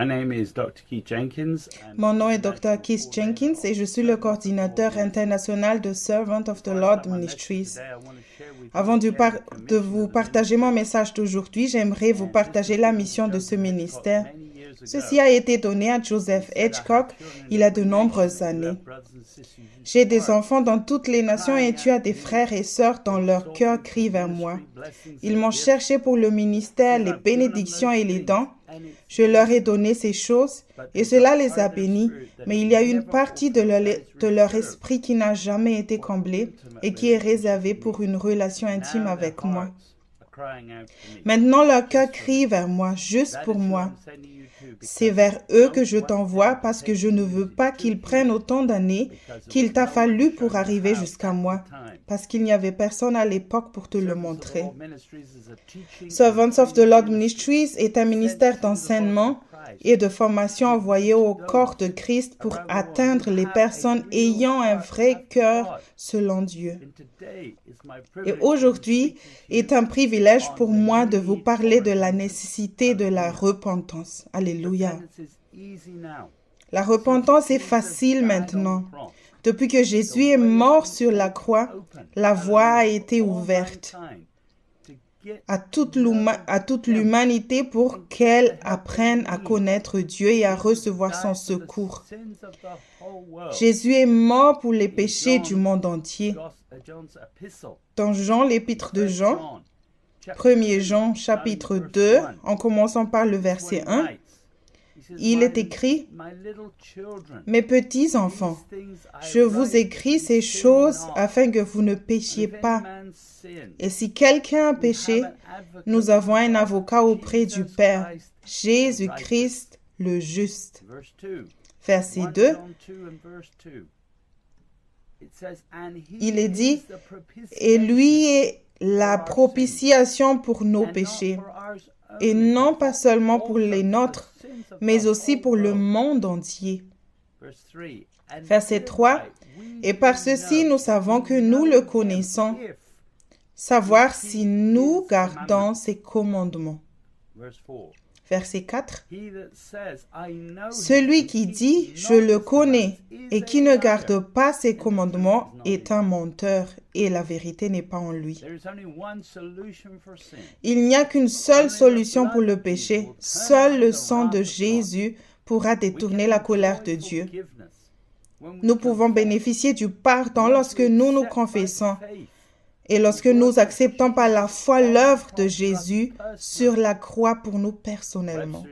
My name is Dr. Keith Jenkins. Mon nom est Dr. Keith Jenkins et je suis le coordinateur international de Servant of the Lord Ministries. Avant de vous partager mon message d'aujourd'hui, j'aimerais vous partager la mission de ce ministère. Ceci a été donné à Joseph Hitchcock il y a de nombreuses années. J'ai des enfants dans toutes les nations et tu as des frères et sœurs dont leur cœur crie vers moi. Ils m'ont cherché pour le ministère, les bénédictions et les dons. Je leur ai donné ces choses et cela les a bénis, mais il y a une partie de leur esprit qui n'a jamais été comblée et qui est réservée pour une relation intime avec moi. Maintenant, leur cœur crie vers moi, juste pour moi. C'est vers eux que je t'envoie parce que je ne veux pas qu'ils prennent autant d'années qu'il t'a fallu pour arriver jusqu'à moi, parce qu'il n'y avait personne à l'époque pour te le montrer. Servants of the Lord Ministries est un ministère d'enseignement et de formation envoyé au corps de Christ pour atteindre les personnes ayant un vrai cœur selon Dieu. Et aujourd'hui est un privilège pour moi de vous parler de la nécessité de la repentance. Alléluia. La repentance est facile maintenant. Depuis que Jésus est mort sur la croix, la voie a été ouverte à toute l'humanité pour qu'elle apprenne à connaître Dieu et à recevoir son secours. Jésus est mort pour les péchés du monde entier. Dans Jean, l'épître de Jean, 1 Jean chapitre 2, en commençant par le verset 1, il est écrit « Mes petits enfants, je vous écris ces choses afin que vous ne péchiez pas. Et si quelqu'un a péché, nous avons un avocat auprès du Père, Jésus-Christ le juste. » Verset 2, il est dit « Et lui est la propitiation pour nos péchés, et non pas seulement pour les nôtres, mais aussi pour le monde entier. » Verset 3, « Et par ceci nous savons que nous le connaissons, savoir si nous gardons ses commandements. » Verset 4, « Celui qui dit « Je le connais » et qui ne garde pas ses commandements est un menteur et la vérité n'est pas en lui. Il n'y a qu'une seule solution pour le péché. Seul le sang de Jésus pourra détourner la colère de Dieu. Nous pouvons bénéficier du pardon lorsque nous nous confessons et lorsque nous acceptons par la foi l'œuvre de Jésus sur la croix pour nous personnellement.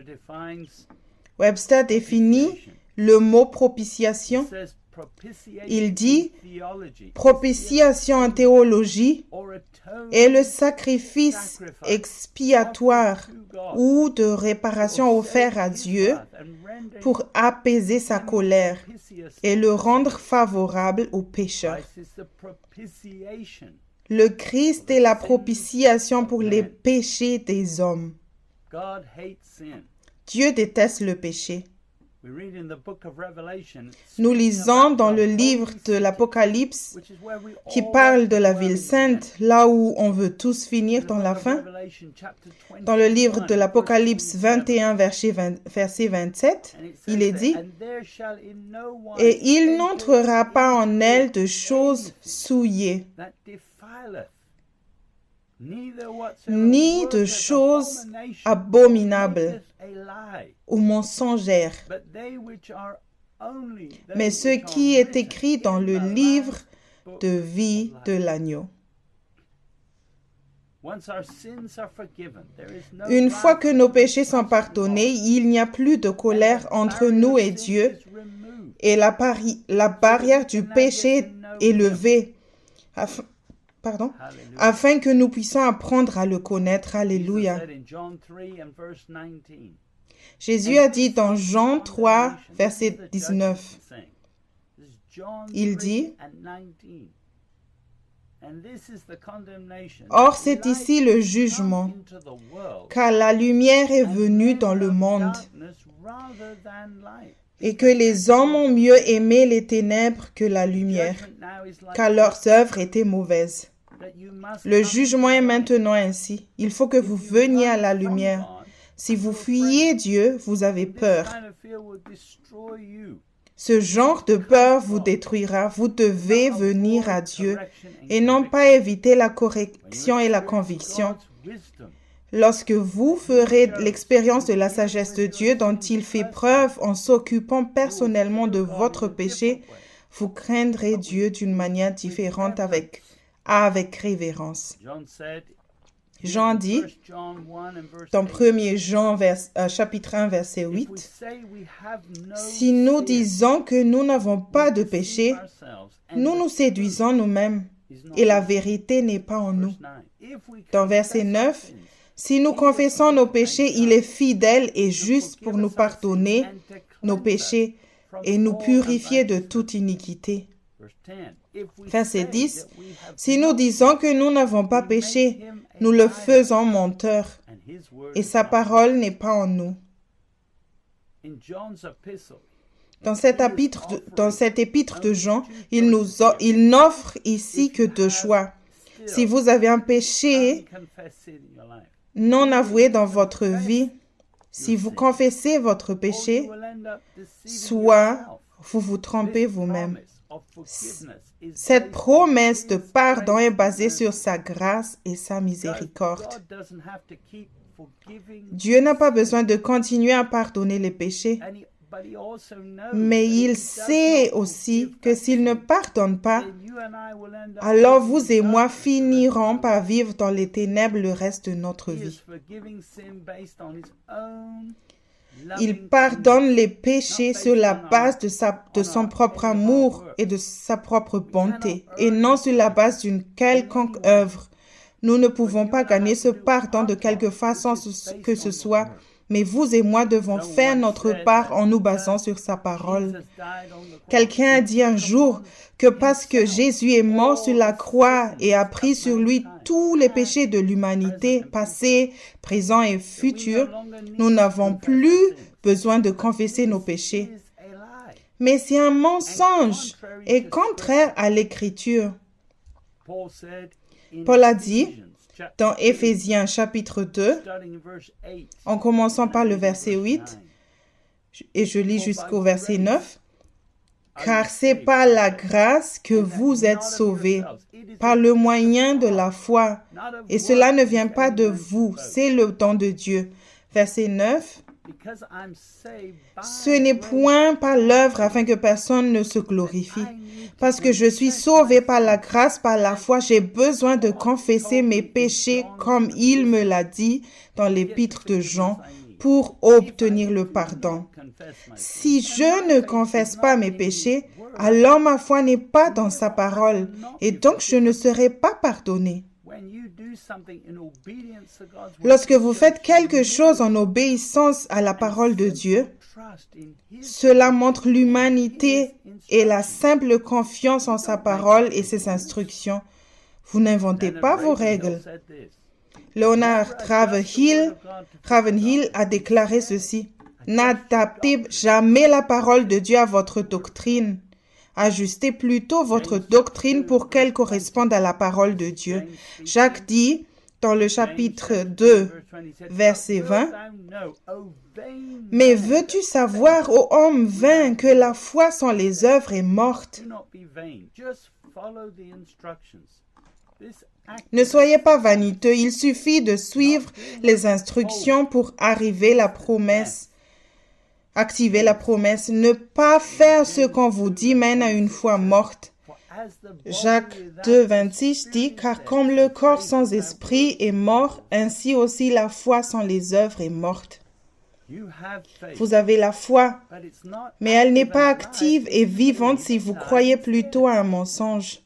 Webster définit le mot propitiation. Il dit « Propitiation en théologie est le sacrifice expiatoire ou de réparation offert à Dieu pour apaiser sa colère et le rendre favorable aux pécheurs. Le Christ est la propitiation pour les péchés des hommes. Dieu déteste le péché. Nous lisons dans le livre de l'Apocalypse qui parle de la ville sainte, là où on veut tous finir dans la fin. Dans le livre de l'Apocalypse 21, verset 27, il est dit « Et il n'entrera pas en elle de choses souillées, ni de choses abominables ou mensongères, mais ce qui est écrit dans le livre de vie de l'agneau. » Une fois que nos péchés sont pardonnés, il n'y a plus de colère entre nous et Dieu, et la barrière du péché est levée, afin que nous puissions apprendre à le connaître. Alléluia. Jésus a dit dans Jean 3, verset 19, il dit « Or c'est ici le jugement, car la lumière est venue dans le monde, et que les hommes ont mieux aimé les ténèbres que la lumière, car leurs œuvres étaient mauvaises. Le jugement est maintenant ainsi. Il faut que vous veniez à la lumière. Si vous fuyez Dieu, vous avez peur. Ce genre de peur vous détruira. Vous devez venir à Dieu et non pas éviter la correction et la conviction. Lorsque vous ferez l'expérience de la sagesse de Dieu dont il fait preuve en s'occupant personnellement de votre péché, vous craindrez Dieu d'une manière différente avec révérence. Jean dit, dans 1 Jean chapitre 1, verset 8, « Si nous disons que nous n'avons pas de péché, nous nous séduisons nous-mêmes, et la vérité n'est pas en nous. » Dans verset 9, « Si nous confessons nos péchés, il est fidèle et juste pour nous pardonner nos péchés et nous purifier de toute iniquité. » Verset 10, « Si nous disons que nous n'avons pas péché, nous le faisons menteur, et sa parole n'est pas en nous. » Dans cet épître de Jean, il n'offre ici que deux choix. Si vous avez un péché non avoué dans votre vie, si vous confessez votre péché, soit vous vous trompez vous-même. Cette promesse de pardon est basée sur sa grâce et sa miséricorde. Dieu n'a pas besoin de continuer à pardonner les péchés, mais il sait aussi que s'il ne pardonne pas, alors vous et moi finirons par vivre dans les ténèbres le reste de notre vie. Il pardonne les péchés sur la base de son propre amour et de sa propre bonté, et non sur la base d'une quelconque œuvre. Nous ne pouvons pas gagner ce pardon de quelque façon que ce soit, mais vous et moi devons faire notre part en nous basant sur sa parole. Quelqu'un a dit un jour que parce que Jésus est mort sur la croix et a pris sur lui tous les péchés de l'humanité, passé, présent et futur, nous n'avons plus besoin de confesser nos péchés. Mais c'est un mensonge et contraire à l'Écriture. Paul a dit dans Éphésiens chapitre 2, en commençant par le verset 8, et je lis jusqu'au verset 9, « Car c'est par la grâce que vous êtes sauvés, par le moyen de la foi, et cela ne vient pas de vous, c'est le don de Dieu. » Verset 9, « Ce n'est point par l'œuvre afin que personne ne se glorifie. Parce que je suis sauvé par la grâce, par la foi, j'ai besoin de confesser mes péchés comme il me l'a dit dans l'épître de Jean pour obtenir le pardon. Si je ne confesse pas mes péchés, alors ma foi n'est pas dans sa parole et donc je ne serai pas pardonné. Lorsque vous faites quelque chose en obéissance à la parole de Dieu, cela montre l'humanité et la simple confiance en sa parole et ses instructions. Vous n'inventez pas vos règles. Leonard Ravenhill a déclaré ceci. N'adaptez jamais la parole de Dieu à votre doctrine. Ajustez plutôt votre doctrine pour qu'elle corresponde à la parole de Dieu. Jacques dit dans le chapitre 2, verset 20, « Mais veux-tu savoir, ô homme vain, que la foi sans les œuvres est morte? Ne soyez pas vaniteux, il suffit de suivre les instructions pour activer la promesse. Ne pas faire ce qu'on vous dit mène à une foi morte. » Jacques 2, 26 dit, « Car comme le corps sans esprit est mort, ainsi aussi la foi sans les œuvres est morte. » Vous avez la foi, mais elle n'est pas active et vivante si vous croyez plutôt à un mensonge.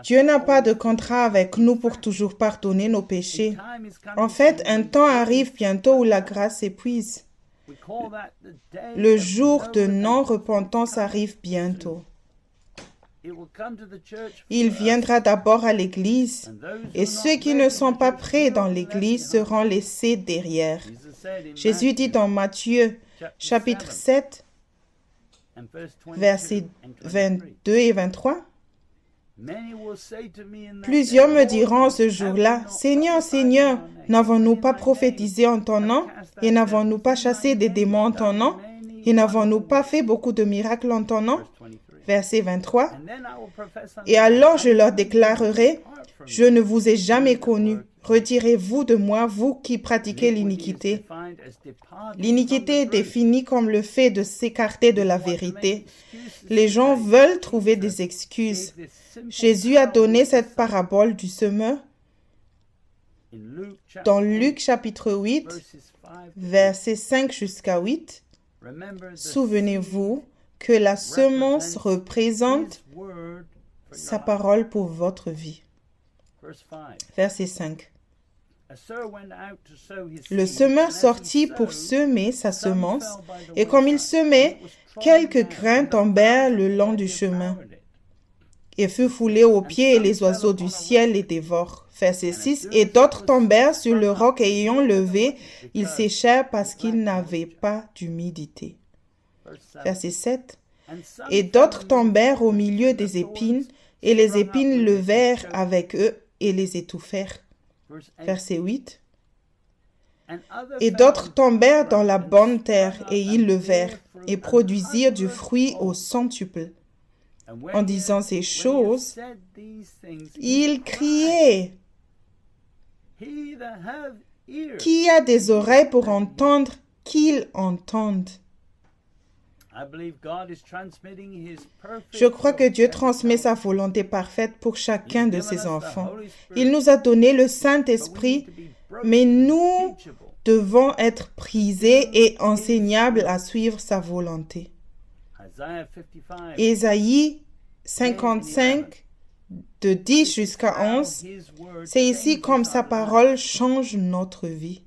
Dieu n'a pas de contrat avec nous pour toujours pardonner nos péchés. En fait, un temps arrive bientôt où la grâce s'épuise. Le jour de non-repentance arrive bientôt. Il viendra d'abord à l'Église, et ceux qui ne sont pas prêts dans l'Église seront laissés derrière. Jésus dit dans Matthieu, chapitre 7, versets 22 et 23, Plusieurs me diront ce jour-là, « Seigneur, Seigneur, n'avons-nous pas prophétisé en ton nom? Et n'avons-nous pas chassé des démons en ton nom? Et n'avons-nous pas fait beaucoup de miracles en ton nom? » Verset 23. Et alors je leur déclarerai, « Je ne vous ai jamais connu. Retirez-vous de moi, vous qui pratiquez l'iniquité. » L'iniquité est définie comme le fait de s'écarter de la vérité. Les gens veulent trouver des excuses. Jésus a donné cette parabole du semeur dans Luc chapitre 8, versets 5 jusqu'à 8. Souvenez-vous que la semence représente sa parole pour votre vie. Verset 5. Le semeur sortit pour semer sa semence, et comme il semait, quelques grains tombèrent le long du chemin, et furent foulés aux pieds, et les oiseaux du ciel les dévorent. Verset 6. Et d'autres tombèrent sur le roc, et ayant levé, ils séchèrent parce qu'ils n'avaient pas d'humidité. Verset 7. Et d'autres tombèrent au milieu des épines, et les épines levèrent avec eux et les étouffèrent. Verset 8. Et d'autres tombèrent dans la bonne terre, et ils levèrent, et produisirent du fruit au centuple. En disant ces choses, ils criaient. Qui a des oreilles pour entendre, qu'il entende. Je crois que Dieu transmet sa volonté parfaite pour chacun de ses enfants. Il nous a donné le Saint-Esprit, mais nous devons être prisés et enseignables à suivre sa volonté. Ésaïe 55, de 10 jusqu'à 11, c'est ici comme sa parole change notre vie.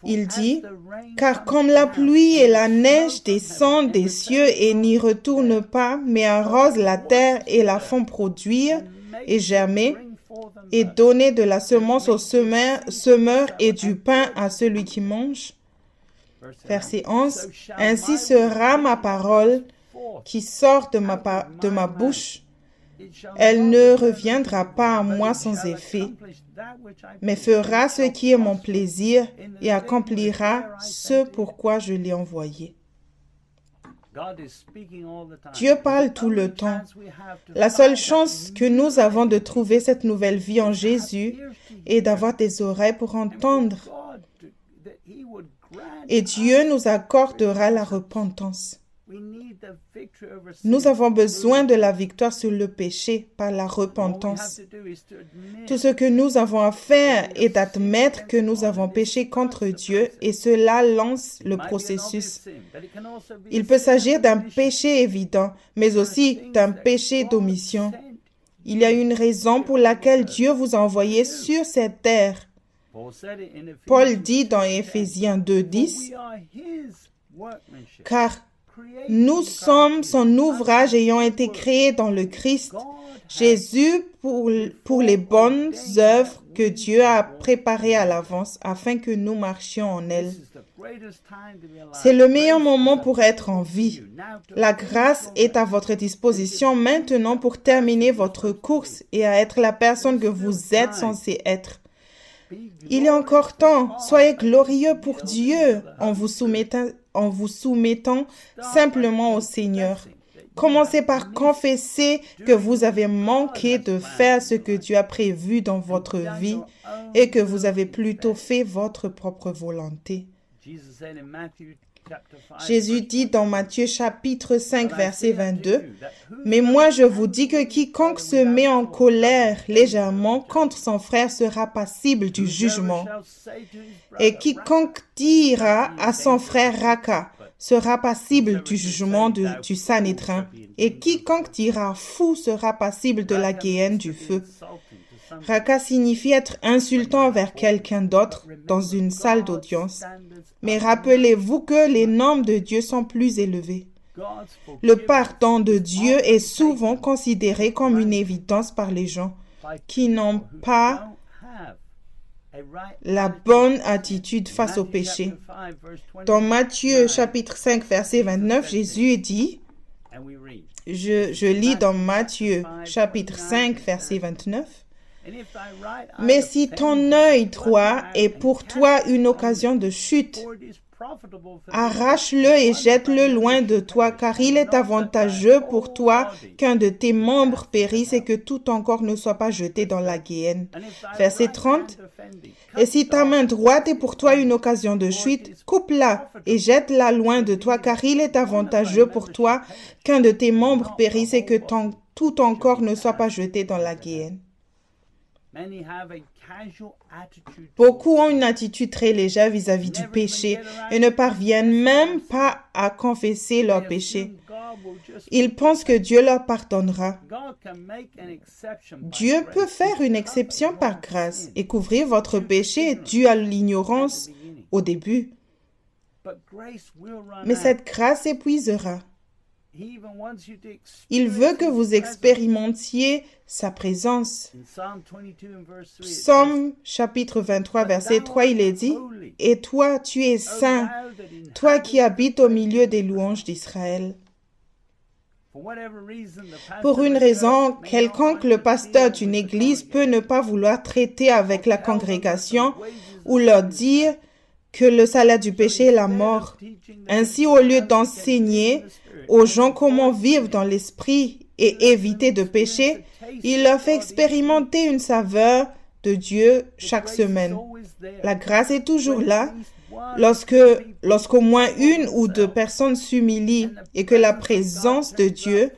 Il dit, « Car comme la pluie et la neige descendent des cieux et n'y retournent pas, mais arrosent la terre et la font produire et germer, et donner de la semence au semeur et du pain à celui qui mange. » Verset 11, « Ainsi sera ma parole qui sort de ma bouche. Elle ne reviendra pas à moi sans effet, mais fera ce qui est mon plaisir et accomplira ce pourquoi je l'ai envoyé. » Dieu parle tout le temps. La seule chance que nous avons de trouver cette nouvelle vie en Jésus est d'avoir des oreilles pour entendre. Et Dieu nous accordera la repentance. Nous avons besoin de la victoire sur le péché par la repentance. Tout ce que nous avons à faire est d'admettre que nous avons péché contre Dieu et cela lance le processus. Il peut s'agir d'un péché évident, mais aussi d'un péché d'omission. Il y a une raison pour laquelle Dieu vous a envoyé sur cette terre. Paul dit dans Éphésiens 2:10, « Car nous sommes son ouvrage ayant été créé dans le Christ, Jésus pour les bonnes œuvres que Dieu a préparées à l'avance afin que nous marchions en elles. » C'est le meilleur moment pour être en vie. La grâce est à votre disposition maintenant pour terminer votre course et à être la personne que vous êtes censé être. Il est encore temps. Soyez glorieux pour Dieu en vous soumettant simplement au Seigneur. Commencez par confesser que vous avez manqué de faire ce que Dieu a prévu dans votre vie et que vous avez plutôt fait votre propre volonté. Jésus dit dans Matthieu chapitre 5, verset 22, « Mais moi je vous dis que quiconque se met en colère légèrement contre son frère sera passible du jugement. Et quiconque dira à son frère Raka sera passible du jugement du Sanhédrin. Et quiconque dira fou sera passible de la guéhenne du feu. » Raka signifie être insultant envers quelqu'un d'autre dans une salle d'audience. Mais rappelez-vous que les normes de Dieu sont plus élevées. Le pardon de Dieu est souvent considéré comme une évidence par les gens qui n'ont pas la bonne attitude face au péché. Dans Matthieu chapitre 5, verset 29, Jésus dit, « Je lis dans Matthieu chapitre 5, verset 29. Mais si ton œil droit est pour toi une occasion de chute, arrache-le et jette-le loin de toi, car il est avantageux pour toi qu'un de tes membres périsse et que tout ton corps ne soit pas jeté dans la guéhenne. Verset 30. Et si ta main droite est pour toi une occasion de chute, coupe-la et jette-la loin de toi, car il est avantageux pour toi qu'un de tes membres périsse et que tout ton corps ne soit pas jeté dans la guéhenne. Beaucoup ont une attitude très légère vis-à-vis du péché et ne parviennent même pas à confesser leur péché. Ils pensent que Dieu leur pardonnera. Dieu peut faire une exception par grâce et couvrir votre péché dû à l'ignorance au début. Mais cette grâce s'épuisera. Il veut que vous expérimentiez sa présence. Psaume chapitre 23, verset 3, il est dit, « Et toi, tu es saint, toi qui habites au milieu des louanges d'Israël. » Pour une raison quelconque, le pasteur d'une église peut ne pas vouloir traiter avec la congrégation ou leur dire que le salaire du péché est la mort. Ainsi, au lieu d'enseigner aux gens comment vivre dans l'esprit et éviter de pécher, il leur fait expérimenter une saveur de Dieu chaque semaine. La grâce est toujours là lorsqu'au moins une ou deux personnes s'humilient et que la présence de Dieu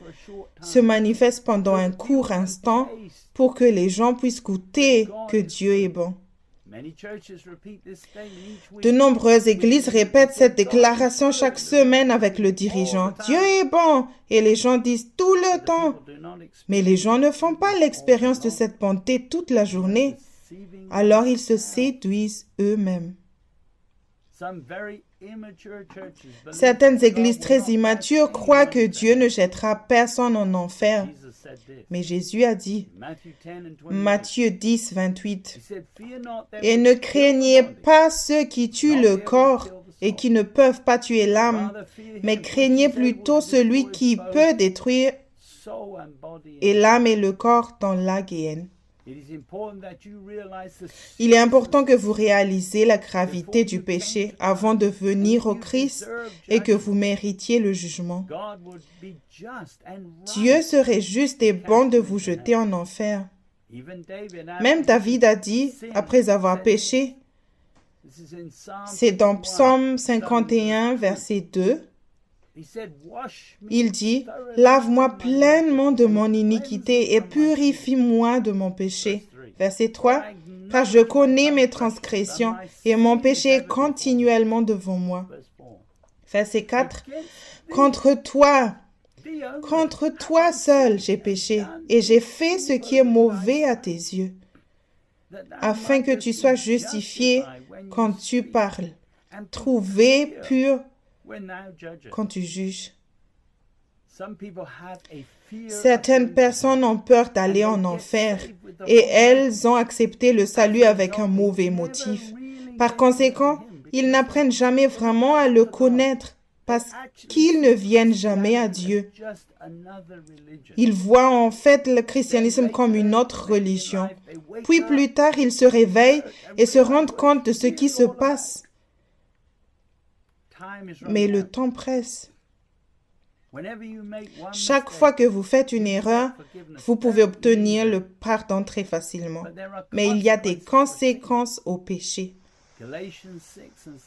se manifeste pendant un court instant pour que les gens puissent goûter que Dieu est bon. De nombreuses églises répètent cette déclaration chaque semaine avec le dirigeant. Dieu est bon, et les gens disent tout le temps. Mais les gens ne font pas l'expérience de cette bonté toute la journée. Alors ils se séduisent eux-mêmes. Certaines églises très immatures croient que Dieu ne jettera personne en enfer. Mais Jésus a dit, Matthieu 10, 28, « Et ne craignez pas ceux qui tuent le corps et qui ne peuvent pas tuer l'âme, mais craignez plutôt celui qui peut détruire et l'âme et le corps dans la guéhenne. » Il est important que vous réalisez la gravité du péché avant de venir au Christ et que vous méritiez le jugement. Dieu serait juste et bon de vous jeter en enfer. Même David a dit, après avoir péché, c'est dans Psaume 51, verset 2, il dit, « Lave-moi pleinement de mon iniquité et purifie-moi de mon péché. » Verset 3, « Car je connais mes transgressions et mon péché est continuellement devant moi. » Verset 4, « Contre toi seul j'ai péché et j'ai fait ce qui est mauvais à tes yeux, afin que tu sois justifié quand tu parles, trouvé pur quand tu juges. » Certaines personnes ont peur d'aller en enfer et elles ont accepté le salut avec un mauvais motif. Par conséquent, ils n'apprennent jamais vraiment à le connaître parce qu'ils ne viennent jamais à Dieu. Ils voient en fait le christianisme comme une autre religion. Puis plus tard, ils se réveillent et se rendent compte de ce qui se passe. Mais le temps presse. Chaque fois que vous faites une erreur, vous pouvez obtenir le pardon très facilement. Mais il y a des conséquences au péché.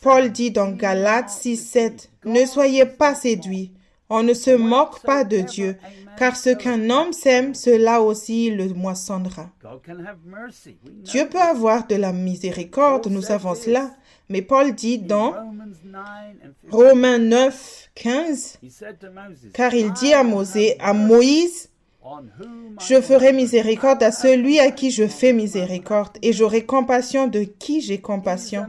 Paul dit dans Galates 6:7, « Ne soyez pas séduits, on ne se moque pas de Dieu, car ce qu'un homme sème, cela aussi il le moissonnera. » Dieu peut avoir de la miséricorde, nous savons cela. Mais Paul dit dans Romains 9, 15, car il dit à Moïse, « Je ferai miséricorde à celui à qui je fais miséricorde, et j'aurai compassion de qui j'ai compassion. »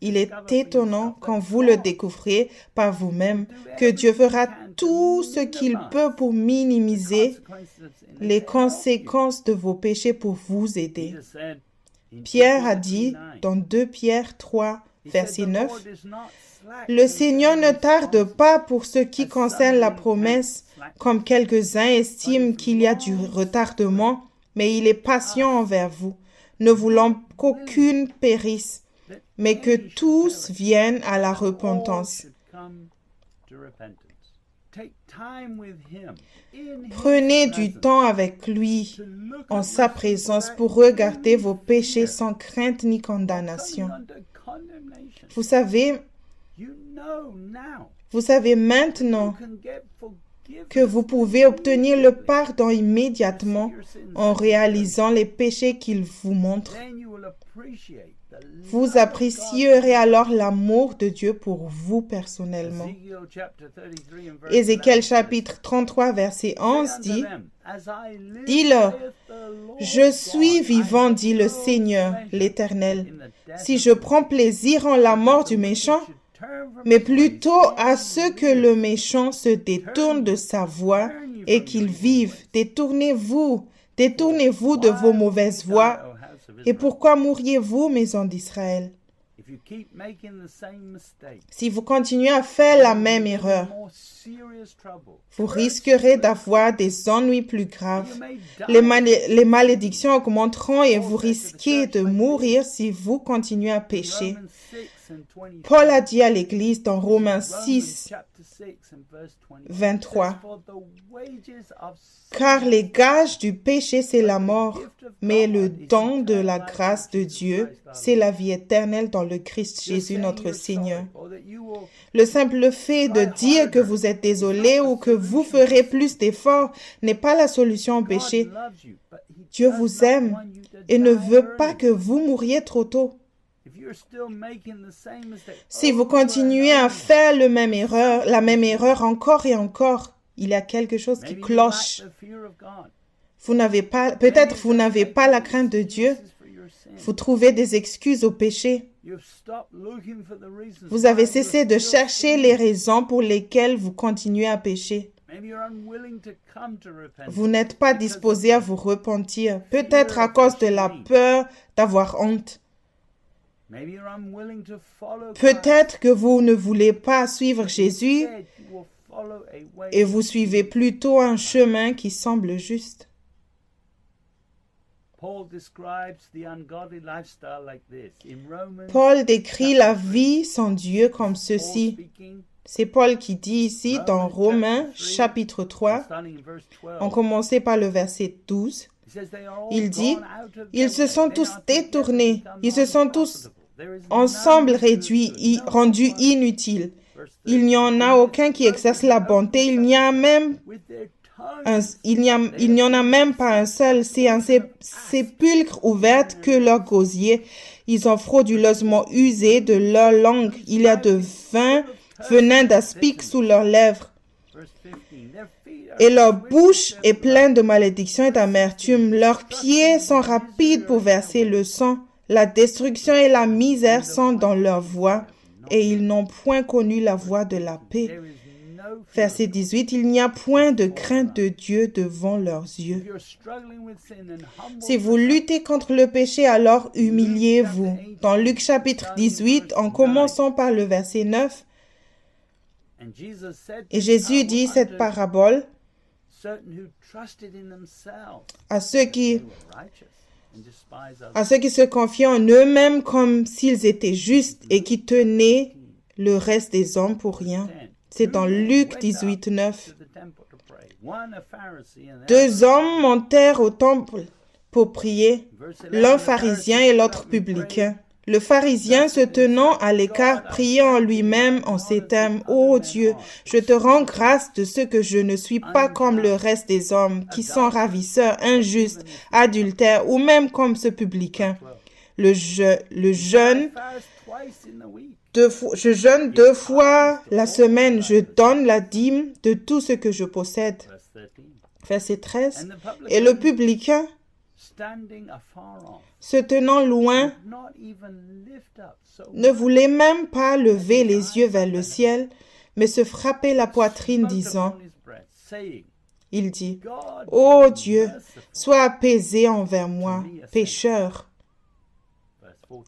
Il est étonnant quand vous le découvrez par vous-même que Dieu fera tout ce qu'il peut pour minimiser les conséquences de vos péchés pour vous aider. Pierre a dit dans 2 Pierre 3, verset 9, Le Seigneur ne tarde pas pour ce qui concerne la promesse, comme quelques-uns estiment qu'il y a du retardement, mais il est patient envers vous, ne voulant qu'aucune périsse, mais que tous viennent à la repentance. Prenez du temps avec lui en sa présence pour regarder vos péchés sans crainte ni condamnation. Vous savez maintenant que vous pouvez obtenir le pardon immédiatement en réalisant les péchés qu'il vous montre. Vous apprécierez alors l'amour de Dieu pour vous personnellement. Ézéchiel chapitre 33 verset 11 dit « Dis-leur, je suis vivant, dit le Seigneur, l'Éternel, si je prends plaisir en la mort du méchant, mais plutôt à ce que le méchant se détourne de sa voie et qu'il vive. Détournez-vous de vos mauvaises voies. Et pourquoi mourriez-vous, maison d'Israël? Si vous continuez à faire la même erreur, vous risquerez d'avoir des ennuis plus graves. Les malédictions augmenteront et vous risquez de mourir si vous continuez à pécher. Paul a dit à l'Église dans Romains 6, 23, « Car les gages du péché, c'est la mort, mais le don de la grâce de Dieu, c'est la vie éternelle dans le Christ Jésus notre Seigneur. » Le simple fait de dire que vous êtes désolé ou que vous ferez plus d'efforts n'est pas la solution au péché. Dieu vous aime et ne veut pas que vous mouriez trop tôt. Si vous continuez à faire la même erreur encore et encore, il y a quelque chose qui cloche. Peut-être vous n'avez pas la crainte de Dieu. Vous trouvez des excuses au péché. Vous avez cessé de chercher les raisons pour lesquelles vous continuez à pécher. Vous n'êtes pas disposé à vous repentir, peut-être à cause de la peur d'avoir honte. Peut-être que vous ne voulez pas suivre Jésus et vous suivez plutôt un chemin qui semble juste. Paul décrit la vie sans Dieu comme ceci. C'est Paul qui dit ici dans Romains chapitre 3, on commençait par le verset 12. Il dit, « Ils se sont tous détournés, ils se sont tous ensemble rendus inutiles. Il n'y en a aucun qui exerce la bonté, il n'y en a même pas un seul. C'est un sépulcre ouvert que leur gosier. Ils ont frauduleusement usé de leur langue. Il y a de venin d'aspic sous leurs lèvres. Et leur bouche est pleine de malédiction et d'amertume. Leurs pieds sont rapides pour verser le sang. La destruction et la misère sont dans leur voie, et ils n'ont point connu la voie de la paix. » Verset 18, « Il n'y a point de crainte de Dieu devant leurs yeux. » Si vous luttez contre le péché, alors humiliez-vous. Dans Luc chapitre 18, en commençant par le verset 9, et Jésus dit cette parabole à ceux qui se confiaient en eux-mêmes comme s'ils étaient justes et qui tenaient le reste des hommes pour rien. C'est dans Luc 18, 9. Deux hommes montèrent au temple pour prier, l'un pharisien et l'autre publicain. Le pharisien, se tenant à l'écart, priait en lui-même en ces termes: « Ô Dieu, je te rends grâce de ce que je ne suis pas comme le reste des hommes, qui sont ravisseurs, injustes, adultères, ou même comme ce publicain. Je jeûne 2 fois la semaine, je donne la dîme de tout ce que je possède. » Verset 13. Et le publicain, se tenant loin, ne voulait même pas lever les yeux vers le ciel, mais se frappait la poitrine, disant, il dit, « Ô Dieu, sois apaisé envers moi, pécheur. »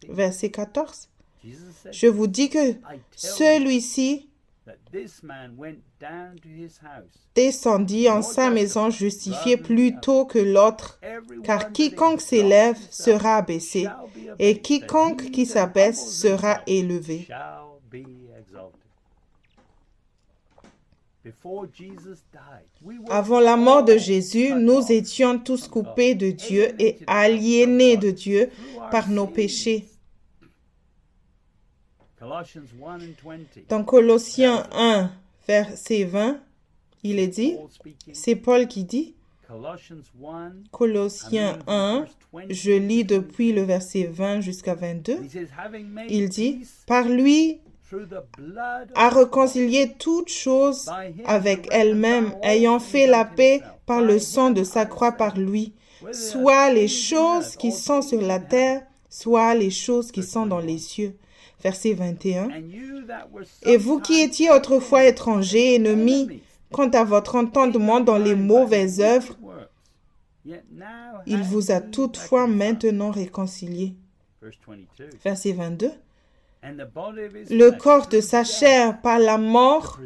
Verset 14. Je vous dis que celui-ci descendit en sa maison justifié plus tôt que l'autre, car quiconque s'élève sera abaissé, et quiconque qui s'abaisse sera élevé. Avant la mort de Jésus, nous étions tous coupés de Dieu et aliénés de Dieu par nos péchés. Dans Colossiens 1, verset 20, il est dit, c'est Paul qui dit, Colossiens 1, je lis depuis le verset 20 jusqu'à 22, il dit, par lui, a réconcilié toutes choses avec elle-même, ayant fait la paix par le sang de sa croix par lui, soit les choses qui sont sur la terre, soit les choses qui sont dans les cieux. Verset 21. Et vous qui étiez autrefois étrangers, ennemis, quant à votre entendement dans les mauvaises œuvres, il vous a toutefois maintenant réconciliés. Verset 22. Le corps de sa chair par la mort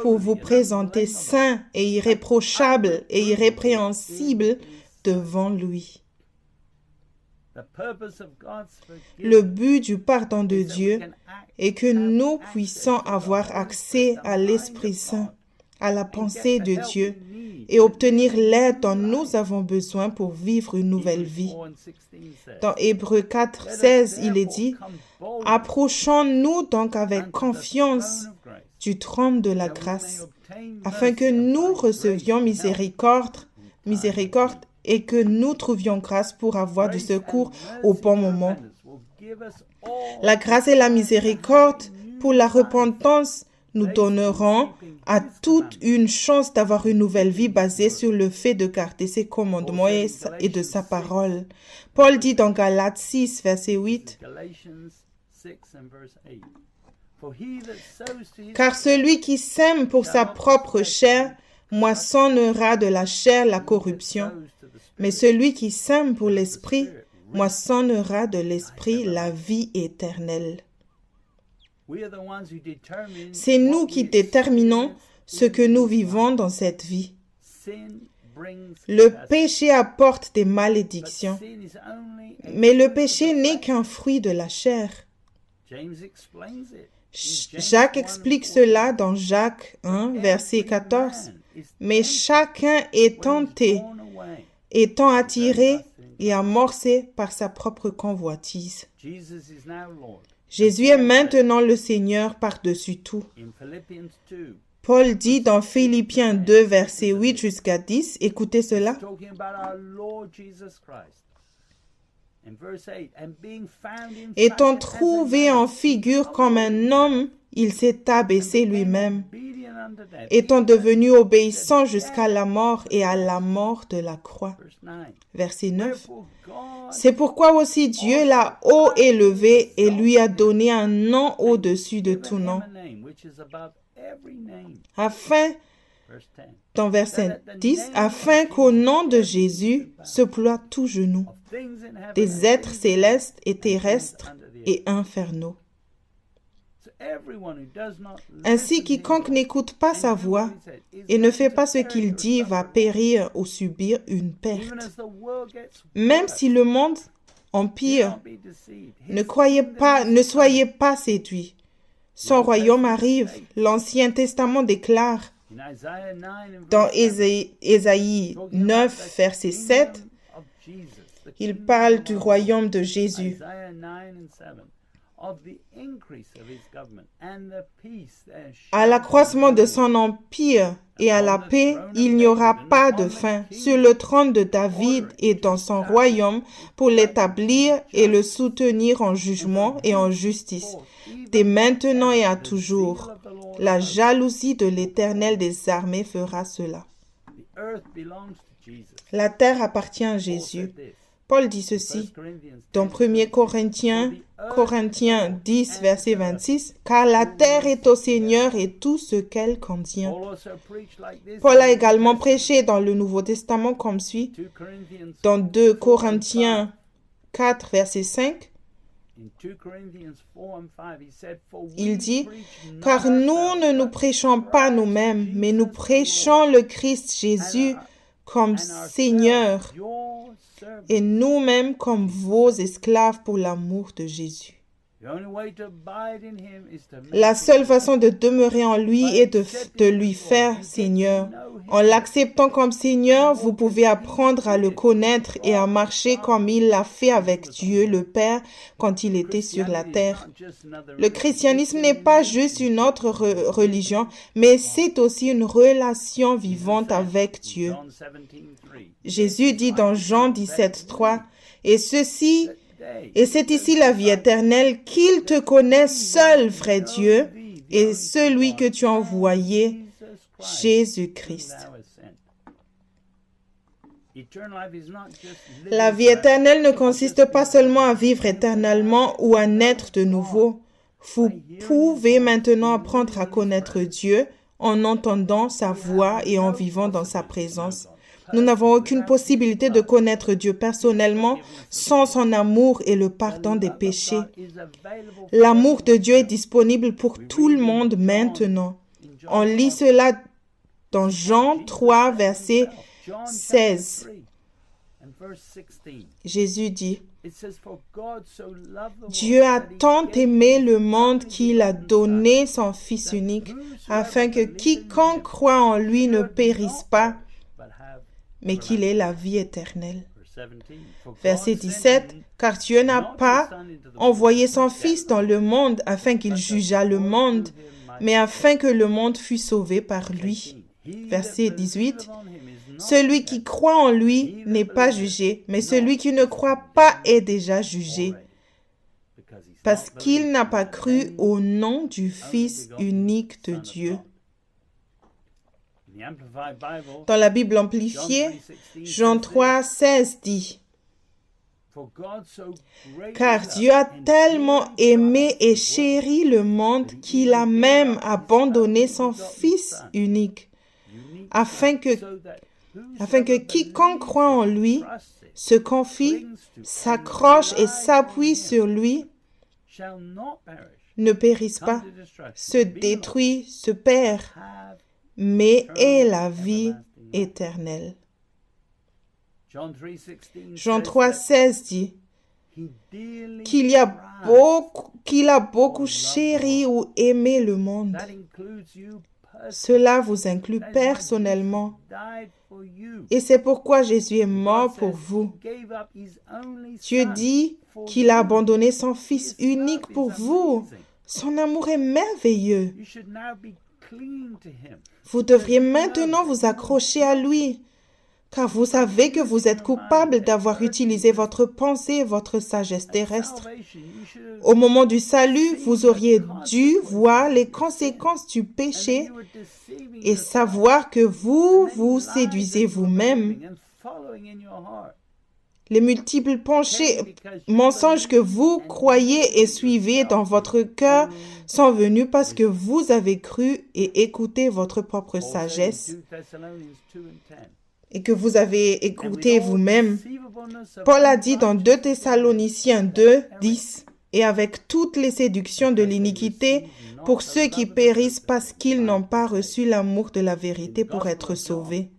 pour vous présenter saint et irréprochable et irrépréhensible devant lui. Le but du pardon de Dieu est que nous puissions avoir accès à l'Esprit Saint, à la pensée de Dieu et obtenir l'aide dont nous avons besoin pour vivre une nouvelle vie. Dans Hébreux 4, 16, il est dit « Approchons-nous donc avec confiance du trône de la grâce, afin que nous recevions miséricorde et que nous trouvions grâce pour avoir du secours au bon moment. » La grâce et la miséricorde pour la repentance nous donneront à toute une chance d'avoir une nouvelle vie basée sur le fait de garder ses commandements et de sa parole. Paul dit dans Galates 6, verset 8, « Car celui qui sème pour sa propre chair moissonnera de la chair la corruption, mais celui qui sème pour l'esprit moissonnera de l'esprit la vie éternelle. » C'est nous qui déterminons ce que nous vivons dans cette vie. Le péché apporte des malédictions, mais le péché n'est qu'un fruit de la chair. Jacques explique cela dans Jacques 1, verset 14. Mais chacun est tenté, étant attiré et amorcé par sa propre convoitise. Jésus est maintenant le Seigneur par-dessus tout. Paul dit dans Philippiens 2, verset 8 jusqu'à 10, écoutez cela. Étant trouvé en figure comme un homme, il s'est abaissé lui-même, étant devenu obéissant jusqu'à la mort et à la mort de la croix. Verset 9. C'est pourquoi aussi Dieu l'a haut élevé et lui a donné un nom au-dessus de tout nom. Dans verset 10, afin qu'au nom de Jésus se ploie tout genou, des êtres célestes et terrestres et infernaux. Ainsi, quiconque n'écoute pas sa voix et ne fait pas ce qu'il dit va périr ou subir une perte. Même si le monde empire, ne soyez pas séduits. Son royaume arrive. L'Ancien Testament déclare dans Ésaïe 9, verset 7, il parle du royaume de Jésus. À l'accroissement de son empire et à la paix, il n'y aura pas de fin sur le trône de David et dans son royaume pour l'établir et le soutenir en jugement et en justice, dès maintenant et à toujours. La jalousie de l'Éternel des armées fera cela. La terre appartient à Jésus. Paul dit ceci dans 1 Corinthiens 10, verset 26, « Car la terre est au Seigneur et tout ce qu'elle contient. » Paul a également prêché dans le Nouveau Testament comme suit, dans 2 Corinthiens 4, verset 5, Il dit, « Car nous ne nous prêchons pas nous-mêmes, mais nous prêchons le Christ Jésus comme Seigneur et nous-mêmes comme vos esclaves pour l'amour de Jésus. » La seule façon de demeurer en lui est de lui faire Seigneur. En l'acceptant comme Seigneur, vous pouvez apprendre à le connaître et à marcher comme il l'a fait avec Dieu le Père quand il était sur la terre. Le christianisme n'est pas juste une autre religion, mais c'est aussi une relation vivante avec Dieu. Jésus dit dans Jean 17:3, « Et c'est ici la vie éternelle, qu'ils te connaissent seul, vrai Dieu, et celui que tu as envoyé, Jésus-Christ. » La vie éternelle ne consiste pas seulement à vivre éternellement ou à naître de nouveau. Vous pouvez maintenant apprendre à connaître Dieu en entendant sa voix et en vivant dans sa présence. Nous n'avons aucune possibilité de connaître Dieu personnellement sans son amour et le pardon des péchés. L'amour de Dieu est disponible pour tout le monde maintenant. On lit cela dans Jean 3, verset 16. Jésus dit, « Dieu a tant aimé le monde qu'il a donné son Fils unique, afin que quiconque croit en lui ne périsse pas, mais qu'il ait la vie éternelle. » Verset 17, « Car Dieu n'a pas envoyé son Fils dans le monde afin qu'il jugeât le monde, mais afin que le monde fût sauvé par lui. » Verset 18, « Celui qui croit en lui n'est pas jugé, mais celui qui ne croit pas est déjà jugé, parce qu'il n'a pas cru au nom du Fils unique de Dieu. » Dans la Bible amplifiée, Jean 3, 16 dit, « Car Dieu a tellement aimé et chéri le monde qu'il a même abandonné son Fils unique, afin que quiconque croit en lui, se confie, s'accroche et s'appuie sur lui, ne périsse pas, se détruit, se perd, mais ait la vie éternelle. » Jean 3, 16 dit qu'il a beaucoup chéri ou aimé le monde. Cela vous inclut personnellement. Et c'est pourquoi Jésus est mort pour vous. Dieu dit qu'il a abandonné son Fils unique pour vous. Son amour est merveilleux. Vous devriez maintenant vous accrocher à lui, car vous savez que vous êtes coupable d'avoir utilisé votre pensée et votre sagesse terrestre. Au moment du salut, vous auriez dû voir les conséquences du péché et savoir que vous vous séduisez vous-même. Les multiples mensonges que vous croyez et suivez dans votre cœur sont venus parce que vous avez cru et écouté votre propre sagesse et que vous avez écouté vous-même. Paul a dit dans 2 Thessaloniciens 2, 10, « Et avec toutes les séductions de l'iniquité, pour ceux qui périssent parce qu'ils n'ont pas reçu l'amour de la vérité pour être sauvés. »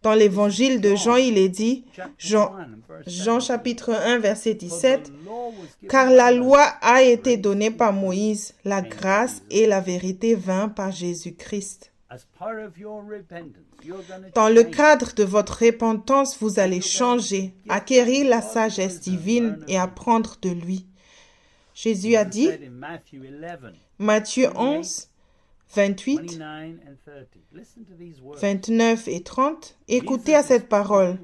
Dans l'évangile de Jean, il est dit, Jean chapitre 1, verset 17, « Car la loi a été donnée par Moïse, la grâce et la vérité vinrent par Jésus-Christ. » Dans le cadre de votre repentance, vous allez changer, acquérir la sagesse divine et apprendre de lui. Jésus a dit, Matthieu 11, 28, 29 et 30, écoutez à cette parole.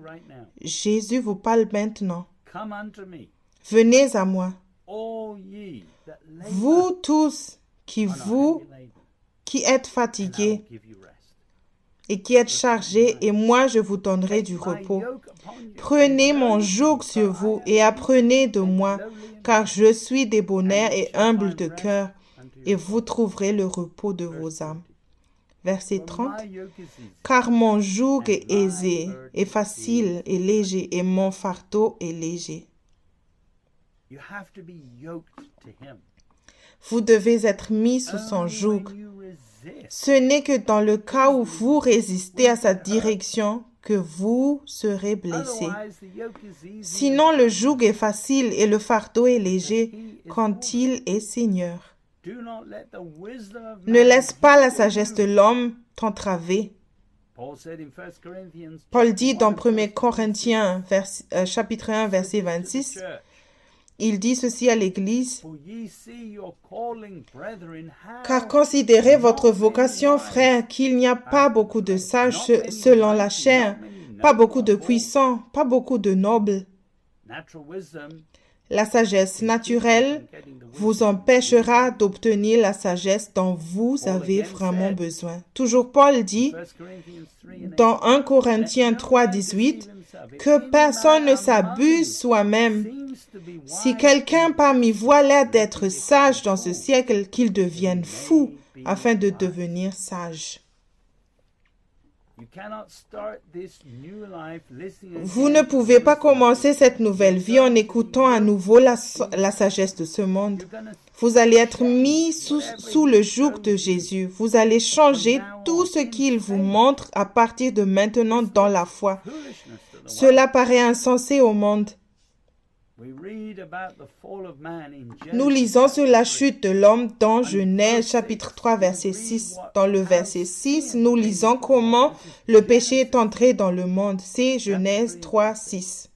Jésus vous parle maintenant. Venez à moi, vous tous qui êtes fatigués et qui êtes chargés, et moi je vous donnerai du repos. Prenez mon joug sur vous et apprenez de moi, car je suis débonnaire et humble de cœur, et vous trouverez le repos de vos âmes. Verset 30. Car mon joug est aisé, et facile et léger, et mon fardeau est léger. You have to be yoked to him. Vous devez être mis sous son joug. When you resist, Ce n'est que dans le cas où vous résistez à sa direction que vous serez blessé. otherwise the yoke is easy. Sinon, le joug est facile et le fardeau est léger quand il est Seigneur. Do not let the wisdom of Ne man laisse pas la hinder sagesse de you. l'homme t'entraver. Paul said in 1 Corinthians Paul dit dans chapter 1, 1 Corinthiens chapitre 1 verset 26, church, il dit ceci à l'Église: for ye see your calling, brethren, Car how considérez votre vocation, frères, qu'il n'y a pas beaucoup de sages selon la chair, pas beaucoup de puissants, pas beaucoup de nobles. natural wisdom La sagesse naturelle vous empêchera d'obtenir la sagesse dont vous avez vraiment besoin. Toujours Paul dit 1 Corinthians 3 and 8, dans 1 Corinthiens 3, 18 que personne ne s'abuse soi-même. seems to be Si wise, quelqu'un parmi vous a l'air d'être sage dans ce siècle, qu'il devienne fou afin de devenir sage. you cannot start this new life listening Vous again ne to pouvez pas wisdom. commencer cette nouvelle vie en écoutant à nouveau la sagesse de ce monde. You're gonna Vous allez être mis sous le joug de Jésus. Vous allez changer tout ce qu'il vous montre à partir de maintenant dans la foi. foolishness to the world. Cela paraît insensé au monde. We read about the fall of man in Nous Genesis lisons sur la chute de l'homme dans Genèse chapitre 3 verset 6. Dans le verset 6, nous lisons comment le péché est entré dans le monde. C'est Genèse 3, 6.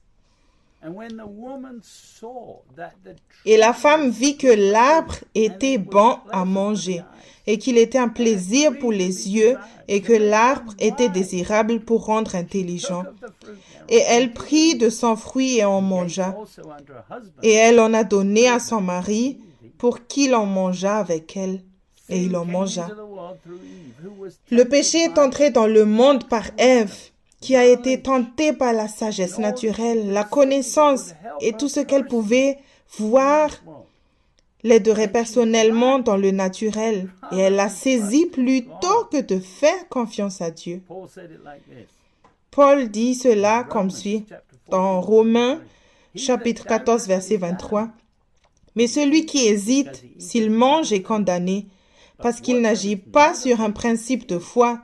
and when the woman saw that the Et la femme vit que l'arbre était bon à manger et qu'il était un plaisir pour les yeux et que l'arbre était désirable pour rendre intelligent. of the fruit Et elle prit de son fruit et en mangea. also unto her husband, Et elle en a donné à son mari pour qu'il en mangeât avec elle. Et il en came mangea. into the world through Eve, who was Le péché est entré dans le monde par Ève, qui a été tentée par la sagesse naturelle, la connaissance et tout ce qu'elle pouvait voir well, l'aiderait personnellement dans le naturel. Et elle l'a saisi plutôt que de faire confiance à Dieu. Paul said it like this. Paul dit cela comme Romans suit chapter 14, dans Romains chapitre 14 verset 23. Mais celui qui hésite, s'il mange, est condamné, parce qu'il n'agit pas sur un principe de foi.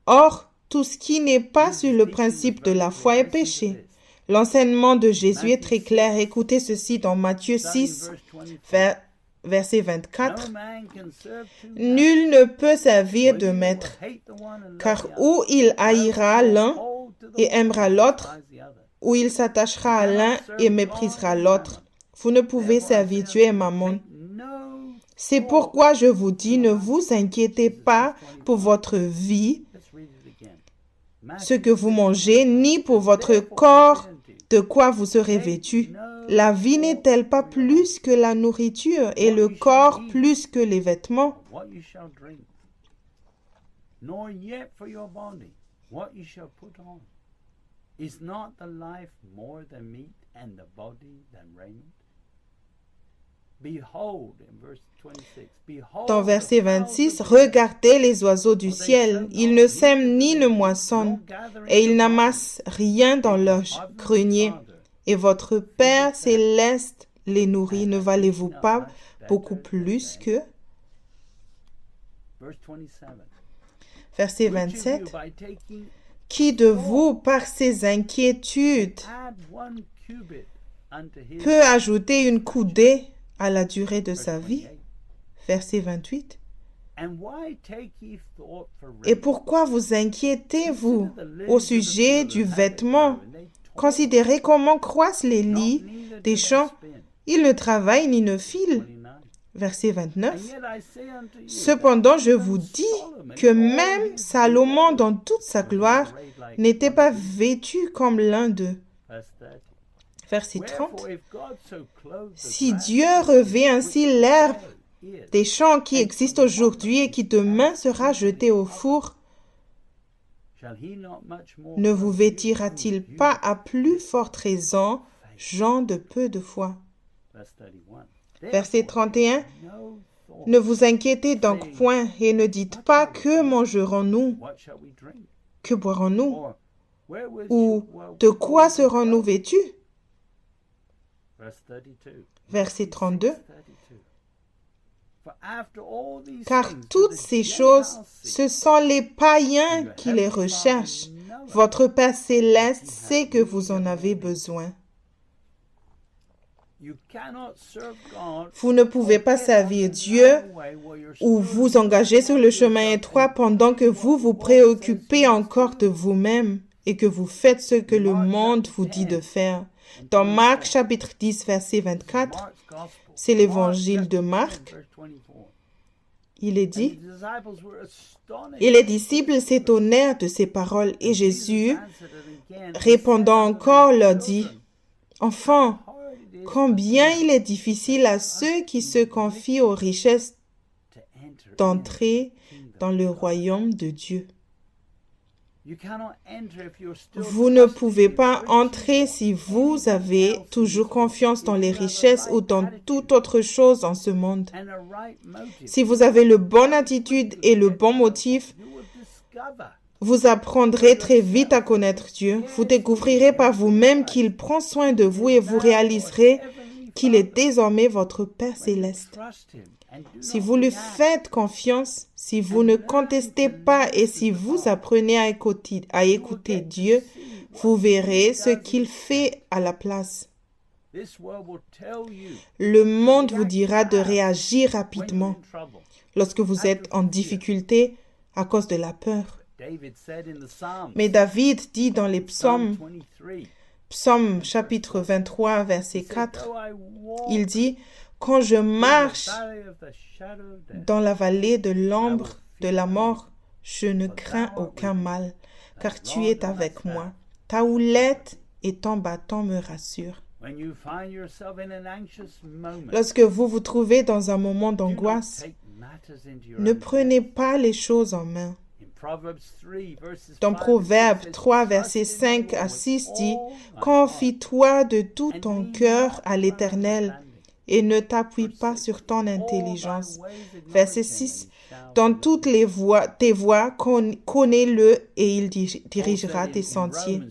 Or, tout ce qui n'est pas sur le principe de la foi est péché. L'enseignement de Jésus est très clair. Écoutez ceci dans Matthieu 6, verset 24. No man can serve two masters. Nul ne peut servir de maître, Hate the one and love car the other. ou il haïra l'un Hold to the et aimera l'autre, despise the other. ou il s'attachera à l'un et méprisera l'autre. Vous ne pouvez servir Dieu et Mammon. No. C'est pourquoi je vous dis, ne vous inquiétez pas pour votre vie, Let's read it again. ce que vous mangez, ni pour votre corps, de quoi vous serez vêtus. La vie n'est-elle pas plus que la nourriture et le corps plus que les vêtements? What you shall drink, nor yet for your body what you shall put on. Is not the life more than meat, and the body than raiment? Behold, in verse 26, behold, Dans verset the fowls 26, of the air, regardez les oiseaux du ciel. Ils ne sèment ni ne moissonnent, et ils n'amassent rien dans leur grenier. Et votre Père céleste les nourrit. Ne valez-vous pas beaucoup plus que... Verse 27. Verset Which of 27. you, by taking, Qui de vous, par ses inquiétudes, add one cubit unto his peut ajouter une coudée à la durée de sa vie? 28. Verset 28. And why take ye thought for Et raiment? pourquoi vous inquiétez-vous Consider the lilies au of the sujet field, du how they vêtement? grow, and they toil Considérez comment croissent les not, lits neither do des they champs. spin. Ils ne travaillent ni ne filent. 29. Verset And 29. yet I say unto you, Cependant, that je even vous dis Solomon que in all même his Salomon, dans glory toute sa was not gloire, arrayed like n'était one pas of these. vêtu comme l'un d'eux. Verse 30. Verset 30. Wherefore, if God so clothed the Si grass, Dieu revêt ainsi l'herbe which today is, des champs qui existent aujourd'hui et qui demain sera jeté au four, shall he not much more ne vous clothe you, vêtira-t-il you, pas à plus forte raison, gens de peu de foi? Verse 31. Verset Therefore, 31. no thought, Ne vous inquiétez donc point et ne dites pas que mangerons-nous, what shall we drink? que boirons-nous, Or wherewith ou shall we de quoi clothe serons-nous ourselves? vêtus? verset 32. Car toutes ces choses, ce sont les païens qui les recherchent. Votre Père céleste sait que vous en avez besoin. Vous ne pouvez pas servir Dieu ou vous engager sur le chemin étroit pendant que vous vous préoccupez encore de vous-même et que vous faites ce que le monde vous dit de faire. Dans Marc chapitre 10, verset 24, c'est l'évangile de Marc, il est dit, et les disciples s'étonnèrent de ces paroles, et Jésus, répondant encore, leur dit, « Enfants, combien il est difficile à ceux qui se confient aux richesses d'entrer dans le royaume de Dieu. » Vous ne pouvez pas entrer si vous avez toujours confiance dans les richesses ou dans toute autre chose en ce monde. Si vous avez la bonne attitude et le bon motif, vous apprendrez très vite à connaître Dieu. Vous découvrirez par vous-même qu'il prend soin de vous et vous réaliserez qu'il est désormais votre Père céleste. Si vous lui faites confiance, si vous ne contestez pas et si vous apprenez à écouter Dieu, vous verrez ce qu'il fait à la place. Le monde vous dira de réagir rapidement lorsque vous êtes en difficulté à cause de la peur. Mais David dit dans les psaumes, Psaume chapitre 23, verset 4, il dit « Quand je marche dans la vallée de l'ombre de la mort, je ne crains aucun mal, car tu es avec moi. Ta houlette et ton bâton me rassurent. » Lorsque vous vous trouvez dans un moment d'angoisse, ne prenez pas les choses en main. Dans Proverbe 3, versets 5 à 6 dit « Confie-toi de tout ton cœur à l'Éternel et ne t'appuie pas sur ton intelligence. » Verset 6 « Dans toutes tes voies, connais-le et il dirigera tes sentiers. »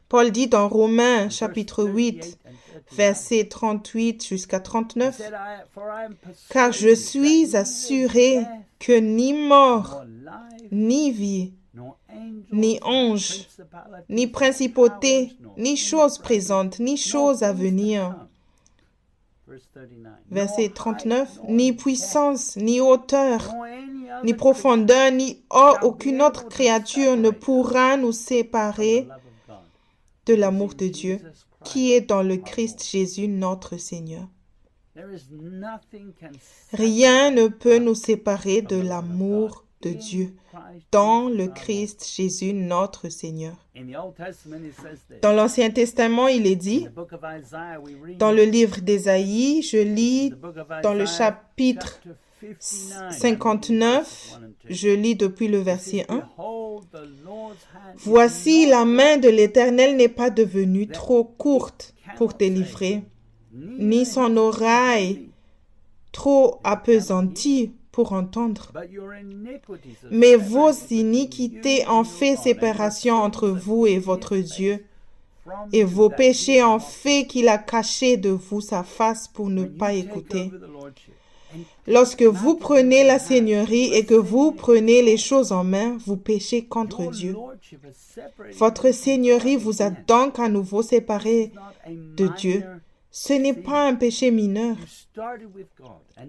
Paul dit dans Romains chapitre 8, versets 38 jusqu'à 39, « Car je suis assuré que ni mort, ni vie, ni ange, ni principauté, ni choses présentes, ni choses à venir. » Verset 39, « Ni puissance, ni hauteur, ni profondeur, ni aucune autre créature ne pourra nous séparer de l'amour de Dieu, qui est dans le Christ Jésus notre Seigneur. » Rien ne peut nous séparer de l'amour de Dieu dans le Christ Jésus notre Seigneur. Dans l'Ancien Testament, il est dit, dans le livre d'Ésaïe, je lis dans le chapitre 59, je lis depuis le verset 1. « Voici, la main de l'Éternel n'est pas devenue trop courte pour délivrer, ni son oreille trop appesantie pour entendre. Mais vos iniquités ont fait séparation entre vous et votre Dieu, et vos péchés ont fait qu'il a caché de vous sa face pour ne pas écouter. » Lorsque vous prenez la seigneurie et que vous prenez les choses en main, vous péchez contre Dieu. Votre seigneurie vous a donc à nouveau séparé de Dieu. Ce n'est pas un péché mineur.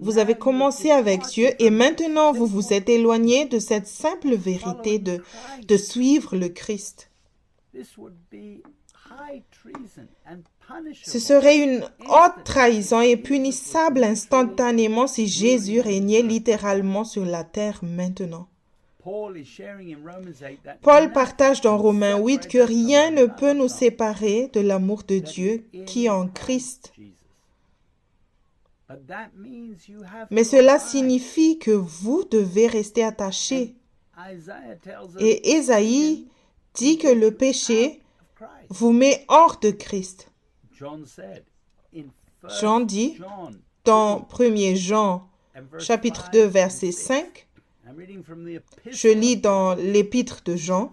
Vous avez commencé avec Dieu et maintenant vous vous êtes éloigné de cette simple vérité de suivre le Christ. Ce serait une haute trahison et punissable instantanément si Jésus régnait littéralement sur la terre maintenant. Paul partage dans Romains 8 que rien ne peut nous séparer de l'amour de Dieu qui est en Christ. Mais cela signifie que vous devez rester attachés. Et Ésaïe dit que le péché vous met hors de Christ. Jean dit dans 1 Jean chapitre 2 verset 5, je lis dans l'épître de Jean,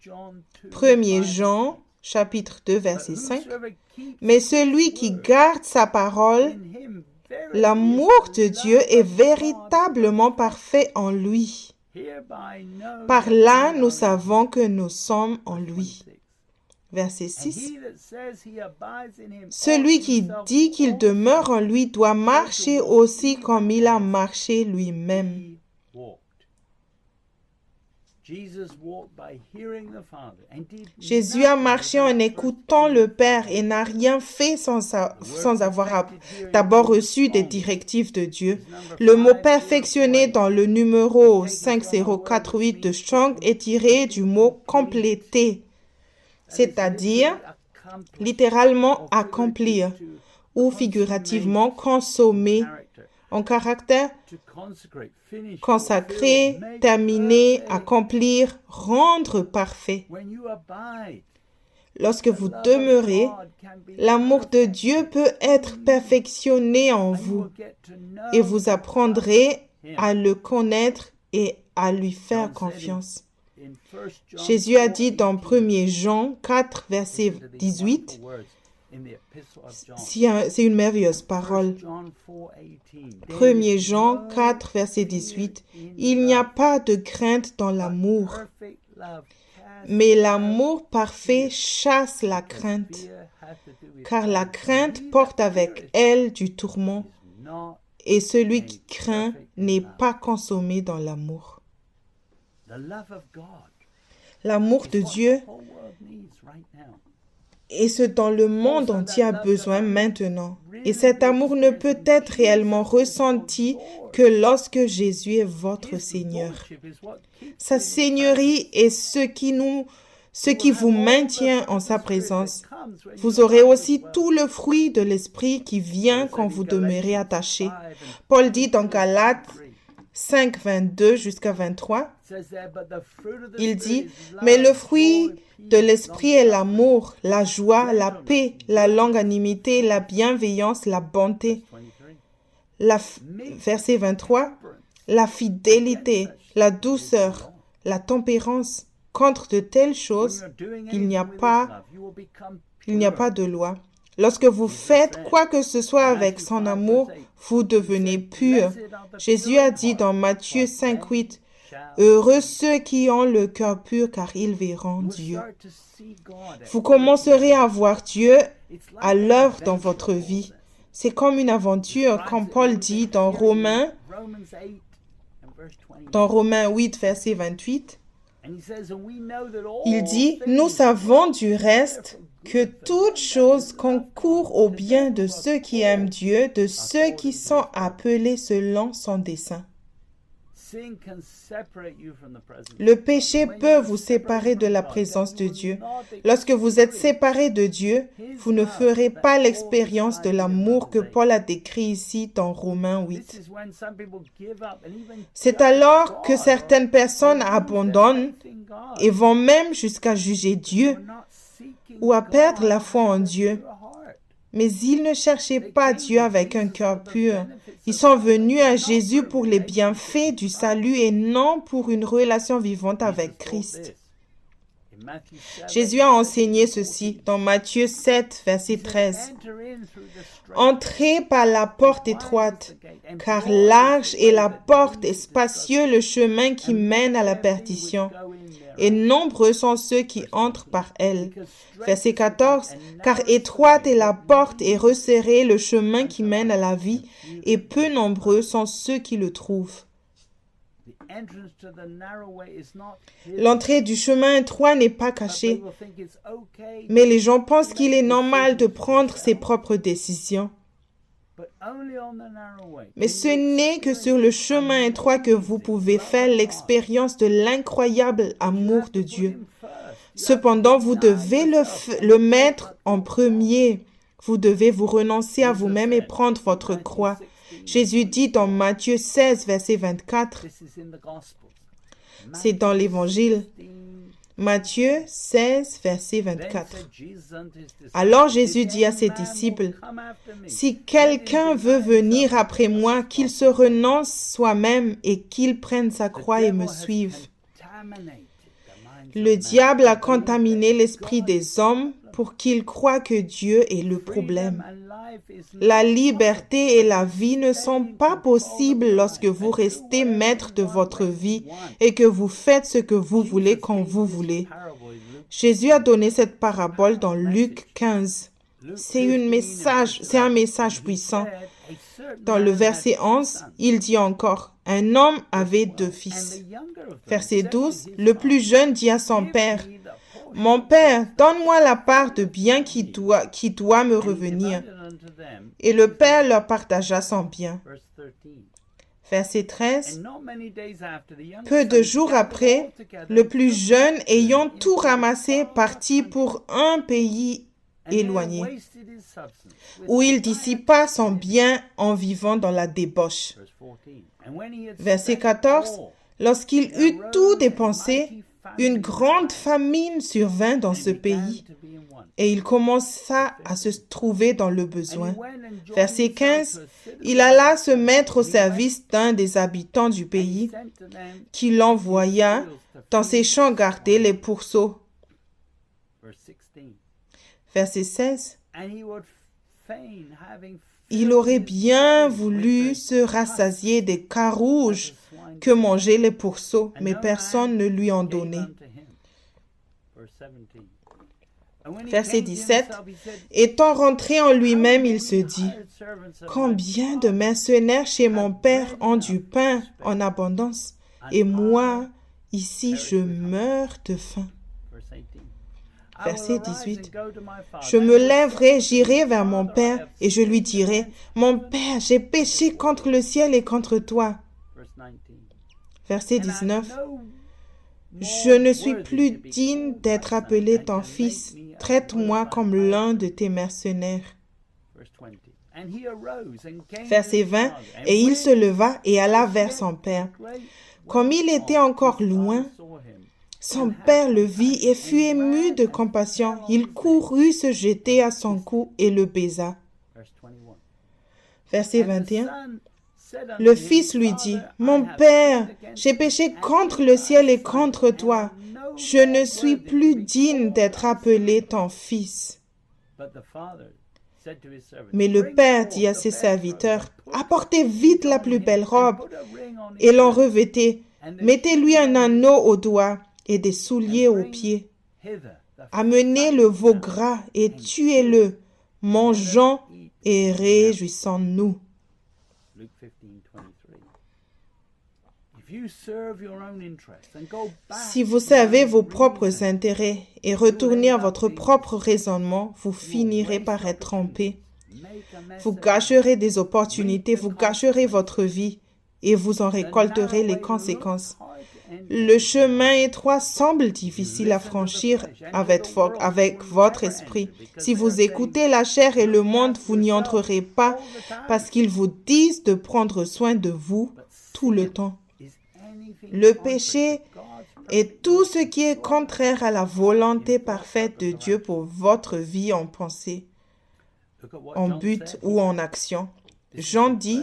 1 Jean chapitre 2, verset 5. Mais celui qui garde sa parole, l'amour de Dieu est véritablement parfait en lui. Par là, nous savons que nous sommes en lui. Verset 6. Celui qui dit qu'il demeure en lui doit marcher aussi comme il a marché lui-même. Jésus a marché en écoutant le Père et n'a rien fait sans avoir d'abord reçu des directives de Dieu. Le mot perfectionné dans le numéro 5048 de Strong est tiré du mot compléter, c'est-à-dire littéralement accomplir ou figurativement consommer en caractère consacrer, terminer, accomplir, rendre parfait. Lorsque vous demeurez, l'amour de Dieu peut être perfectionné en vous et vous apprendrez à le connaître et à lui faire confiance. Jésus a dit dans 1 Jean 4, verset 18, c'est une merveilleuse parole. 1 Jean 4, verset 18. Il n'y a pas de crainte dans l'amour, mais l'amour parfait chasse la crainte, car la crainte porte avec elle du tourment, et celui qui craint n'est pas consommé dans l'amour. L'amour de Dieu est ce dont le monde entier a besoin maintenant. Et cet amour ne peut être réellement ressenti que lorsque Jésus est votre Seigneur. Sa Seigneurie est ce qui vous maintient en sa présence. Vous aurez aussi tout le fruit de l'Esprit qui vient quand vous demeurez attachés. Paul dit dans Galates 5, 22 jusqu'à 23, il dit, « Mais le fruit de l'Esprit est l'amour, la joie, la paix, la longanimité, la bienveillance, la bonté. » Verset 23, « La fidélité, la douceur, la tempérance. Contre de telles choses, il n'y a pas de loi. Lorsque vous faites quoi que ce soit avec son amour, vous devenez purs. » Jésus a dit dans Matthieu 5, 8, « Heureux ceux qui ont le cœur pur, car ils verront Dieu. » Vous commencerez à voir Dieu à l'œuvre dans votre vie. C'est comme une aventure, comme Paul dit dans Romains 8, verset 28. Il dit, « Nous savons du reste que toute chose concourt au bien de ceux qui aiment Dieu, de ceux qui sont appelés selon son dessein. » Le péché peut vous séparer de la présence de Dieu. Lorsque vous êtes séparés de Dieu, vous ne ferez pas l'expérience de l'amour que Paul a décrit ici dans Romains 8. C'est alors que certaines personnes abandonnent et vont même jusqu'à juger Dieu ou à perdre la foi en Dieu. Mais ils ne cherchaient pas Dieu avec un cœur pur. Ils sont venus à Jésus pour les bienfaits du salut et non pour une relation vivante avec Christ. Jésus a enseigné ceci dans Matthieu 7, verset 13. « Entrez par la porte étroite, car large est la porte et spacieux le chemin qui mène à la perdition. Et nombreux sont ceux qui entrent par elle. » Verset 14. « Car étroite est la porte et resserré le chemin qui mène à la vie, et peu nombreux sont ceux qui le trouvent. » L'entrée du chemin étroit n'est pas cachée, mais les gens pensent qu'il est normal de prendre ses propres décisions. Mais ce n'est que sur le chemin étroit que vous pouvez faire l'expérience de l'incroyable amour de Dieu. Cependant, vous devez le mettre en premier. Vous devez vous renoncer à vous-même et prendre votre croix. Jésus dit dans Matthieu 16, verset 24, c'est dans l'Évangile, Matthieu 16, verset 24. Alors Jésus dit à ses disciples, « Si quelqu'un veut venir après moi, qu'il se renonce soi-même et qu'il prenne sa croix et me suive. » Le diable a contaminé l'esprit des hommes pour qu'ils croient que Dieu est le problème. La liberté et la vie ne sont pas possibles lorsque vous restez maître de votre vie et que vous faites ce que vous voulez quand vous voulez. Jésus a donné cette parabole dans Luc 15. C'est un message puissant. Dans le verset 11, il dit encore, « Un homme avait 2 fils. » Verset 12, le plus jeune dit à son père, « Mon père, donne-moi la part de bien qui doit me revenir. » Et le père leur partagea son bien. Verset 13, peu de jours après, le plus jeune, ayant tout ramassé, partit pour un pays éloigné, où il dissipa son bien en vivant dans la débauche. Verset 14, lorsqu'il eut tout dépensé, une grande famine survint dans ce pays, et il commença à se trouver dans le besoin. Verset 15, il alla se mettre au service d'un des habitants du pays, qui l'envoya dans ses champs garder les pourceaux. Verset 16, il aurait bien voulu se rassasier des carouges que mangeaient les pourceaux, mais personne ne lui en donnait. Verset 17, étant rentré en lui-même, il se dit, « Combien de mercenaires chez mon père ont du pain en abondance, et moi, ici, je meurs de faim. » Verset 18, « Je me lèverai, j'irai vers mon père, et je lui dirai, « Mon père, j'ai péché contre le ciel et contre toi. » Verset 19, « Je ne suis plus digne d'être appelé ton fils. Traite-moi comme l'un de tes mercenaires. » Verset 20, « Et il se leva et alla vers son père. Comme il était encore loin, son père le vit et fut ému de compassion. Il courut se jeter à son cou et le baisa. » Verset 21, le fils lui dit, « Mon père, j'ai péché contre le ciel et contre toi. Je ne suis plus digne d'être appelé ton fils. » Mais le père dit à ses serviteurs, « Apportez vite la plus belle robe et l'en revêtez. Mettez-lui un anneau au doigt et des souliers aux pieds. Amenez le veau gras et tuez-le. Mangeons et réjouissons-nous. » Si vous servez vos propres intérêts et retournez à votre propre raisonnement, vous finirez par être trompé. Vous gâcherez des opportunités, vous gâcherez votre vie et vous en récolterez les conséquences. Le chemin étroit semble difficile à franchir avec votre esprit. Si vous écoutez la chair et le monde, vous n'y entrerez pas parce qu'ils vous disent de prendre soin de vous tout le temps. Le péché est tout ce qui est contraire à la volonté parfaite de Dieu pour votre vie en pensée, en but ou en action. Jean dit,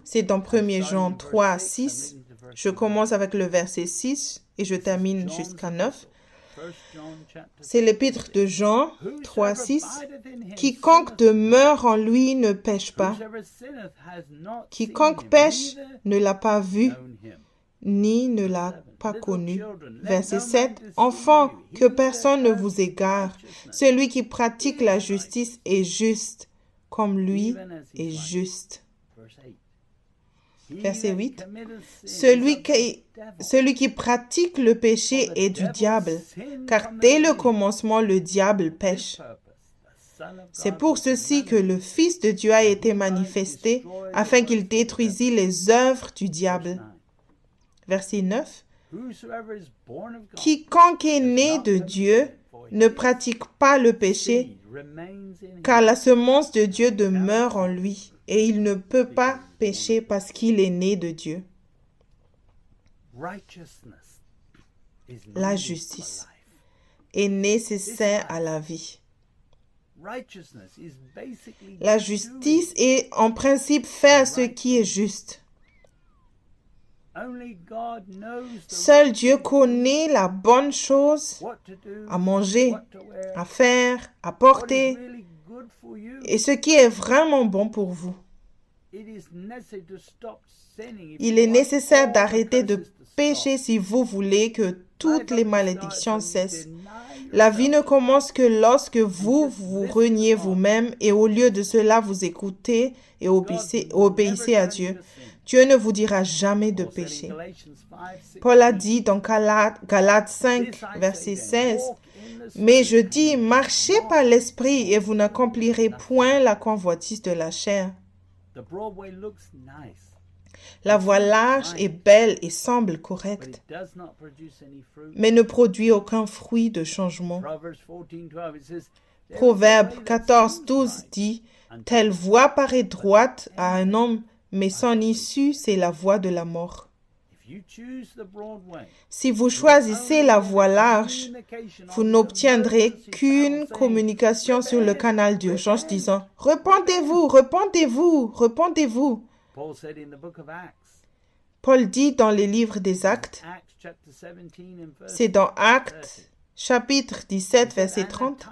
c'est dans 1 Jean 3, 6, je commence avec le verset 6 et je termine jusqu'à 9. C'est l'épître de Jean 3, 6. Quiconque demeure en lui ne pêche pas. Quiconque pêche ne l'a pas vu, ni ne l'a pas connu. Verset 7. Enfants, que personne ne vous égare. Celui qui pratique la justice est juste, comme lui est juste. Verset 8. Celui qui pratique le péché est du diable, car dès le commencement, le diable pêche. C'est pour ceci que le Fils de Dieu a été manifesté, afin qu'il détruisît les œuvres du diable. Verset 9. Quiconque est né de Dieu ne pratique pas le péché, car la semence de Dieu demeure en lui, et il ne peut pas pécher parce qu'il est né de Dieu. La justice est nécessaire à la vie. La justice est en principe faire ce qui est juste. Seul Dieu connaît la bonne chose à manger, à faire, à porter et ce qui est vraiment bon pour vous. Il est nécessaire d'arrêter de pécher si vous voulez que toutes les malédictions cessent. La vie ne commence que lorsque vous vous reniez vous-même et au lieu de cela, vous écoutez et obéissez à Dieu. Dieu ne vous dira jamais de pécher. Paul a dit dans Galates 5, verset 16, « Mais je dis, marchez par l'esprit et vous n'accomplirez point la convoitise de la chair. » La voie large est belle et semble correcte, mais ne produit aucun fruit de changement. Proverbe 14, 12 dit, « Telle voie paraît droite à un homme, mais son issue, c'est la voie de la mort. » Si vous choisissez la voie large, vous n'obtiendrez qu'une communication sur le canal d'urgence disant « Repentez-vous, repentez-vous, repentez-vous ». Paul dit dans les livres des Actes, c'est dans Actes chapitre 17, verset 30,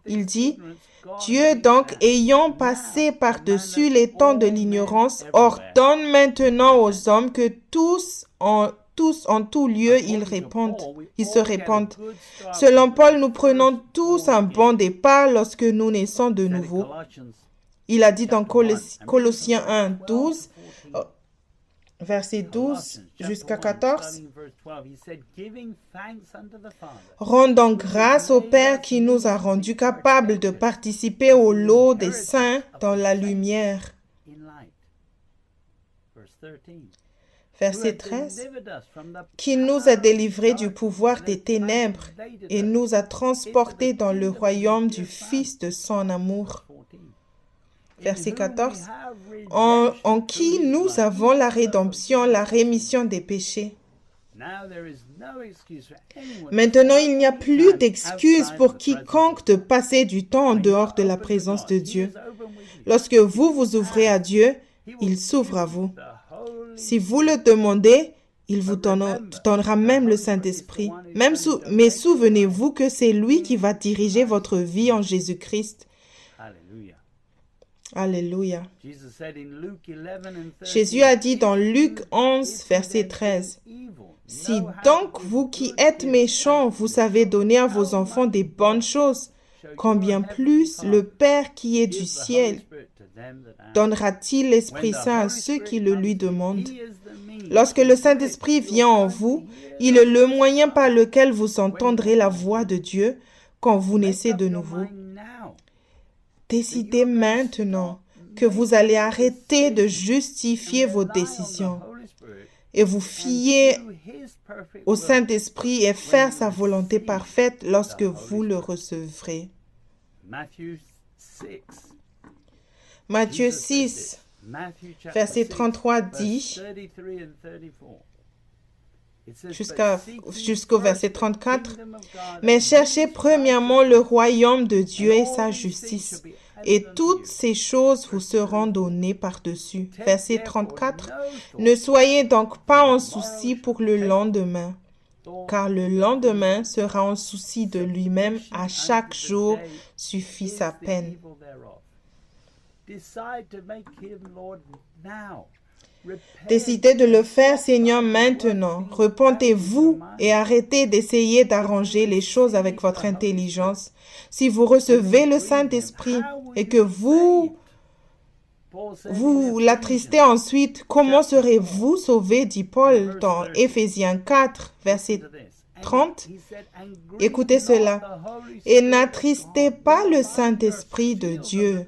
il dit « Dieu donc, ayant passé par-dessus les temps de l'ignorance, ordonne maintenant aux hommes que tous en tout lieu, ils se répandent. Selon Paul, nous prenons tous un bon départ lorsque nous naissons de nouveau. » Il a dit dans Colossiens 1, 12, verset 12 jusqu'à 14, « Rendons grâce au Père qui nous a rendus capables de participer au lot des saints dans la lumière. » Verset 13, « Qui nous a délivrés du pouvoir des ténèbres et nous a transportés dans le royaume du Fils de son amour. » Verset 14, « En qui nous avons la rédemption, la rémission des péchés. » Maintenant, il n'y a plus d'excuse pour quiconque de passer du temps en dehors de la présence de Dieu. Lorsque vous vous ouvrez à Dieu, il s'ouvre à vous. Si vous le demandez, il vous donnera même le Saint-Esprit. Mais souvenez-vous que c'est lui qui va diriger votre vie en Jésus-Christ. Alléluia. Jésus a dit dans Luc 11, verset 13, « Si donc vous qui êtes méchants, vous savez donner à vos enfants des bonnes choses, combien plus le Père qui est du ciel donnera-t-il l'Esprit Saint à ceux qui le lui demandent? » Lorsque le Saint-Esprit vient en vous, il est le moyen par lequel vous entendrez la voix de Dieu quand vous naissez de nouveau. Décidez maintenant que vous allez arrêter de justifier vos décisions et vous fier au Saint-Esprit et faire sa volonté parfaite lorsque vous le recevrez. Matthieu 6, verset 33 dit, jusqu'au verset 34, « Mais cherchez premièrement le royaume de Dieu et sa justice, et toutes ces choses vous seront données par-dessus. » Verset 34, « Ne soyez donc pas en souci pour le lendemain, car le lendemain sera en souci de lui-même, à chaque jour suffit sa peine. » Décidez de le faire, Seigneur, maintenant. Repentez-vous et arrêtez d'essayer d'arranger les choses avec votre intelligence. Si vous recevez le Saint-Esprit et que vous l'attristez ensuite, comment serez-vous sauvés, dit Paul dans Éphésiens 4, verset 30. Écoutez cela. « Et n'attristez pas le Saint-Esprit de Dieu,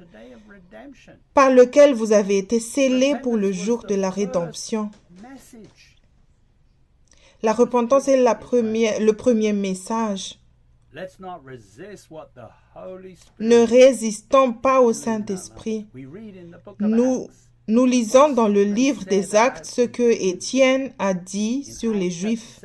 par lequel vous avez été scellés pour le jour de la rédemption. » La repentance est le premier message. Ne résistons pas au Saint-Esprit. Nous lisons dans le livre des Actes ce que Étienne a dit sur les Juifs.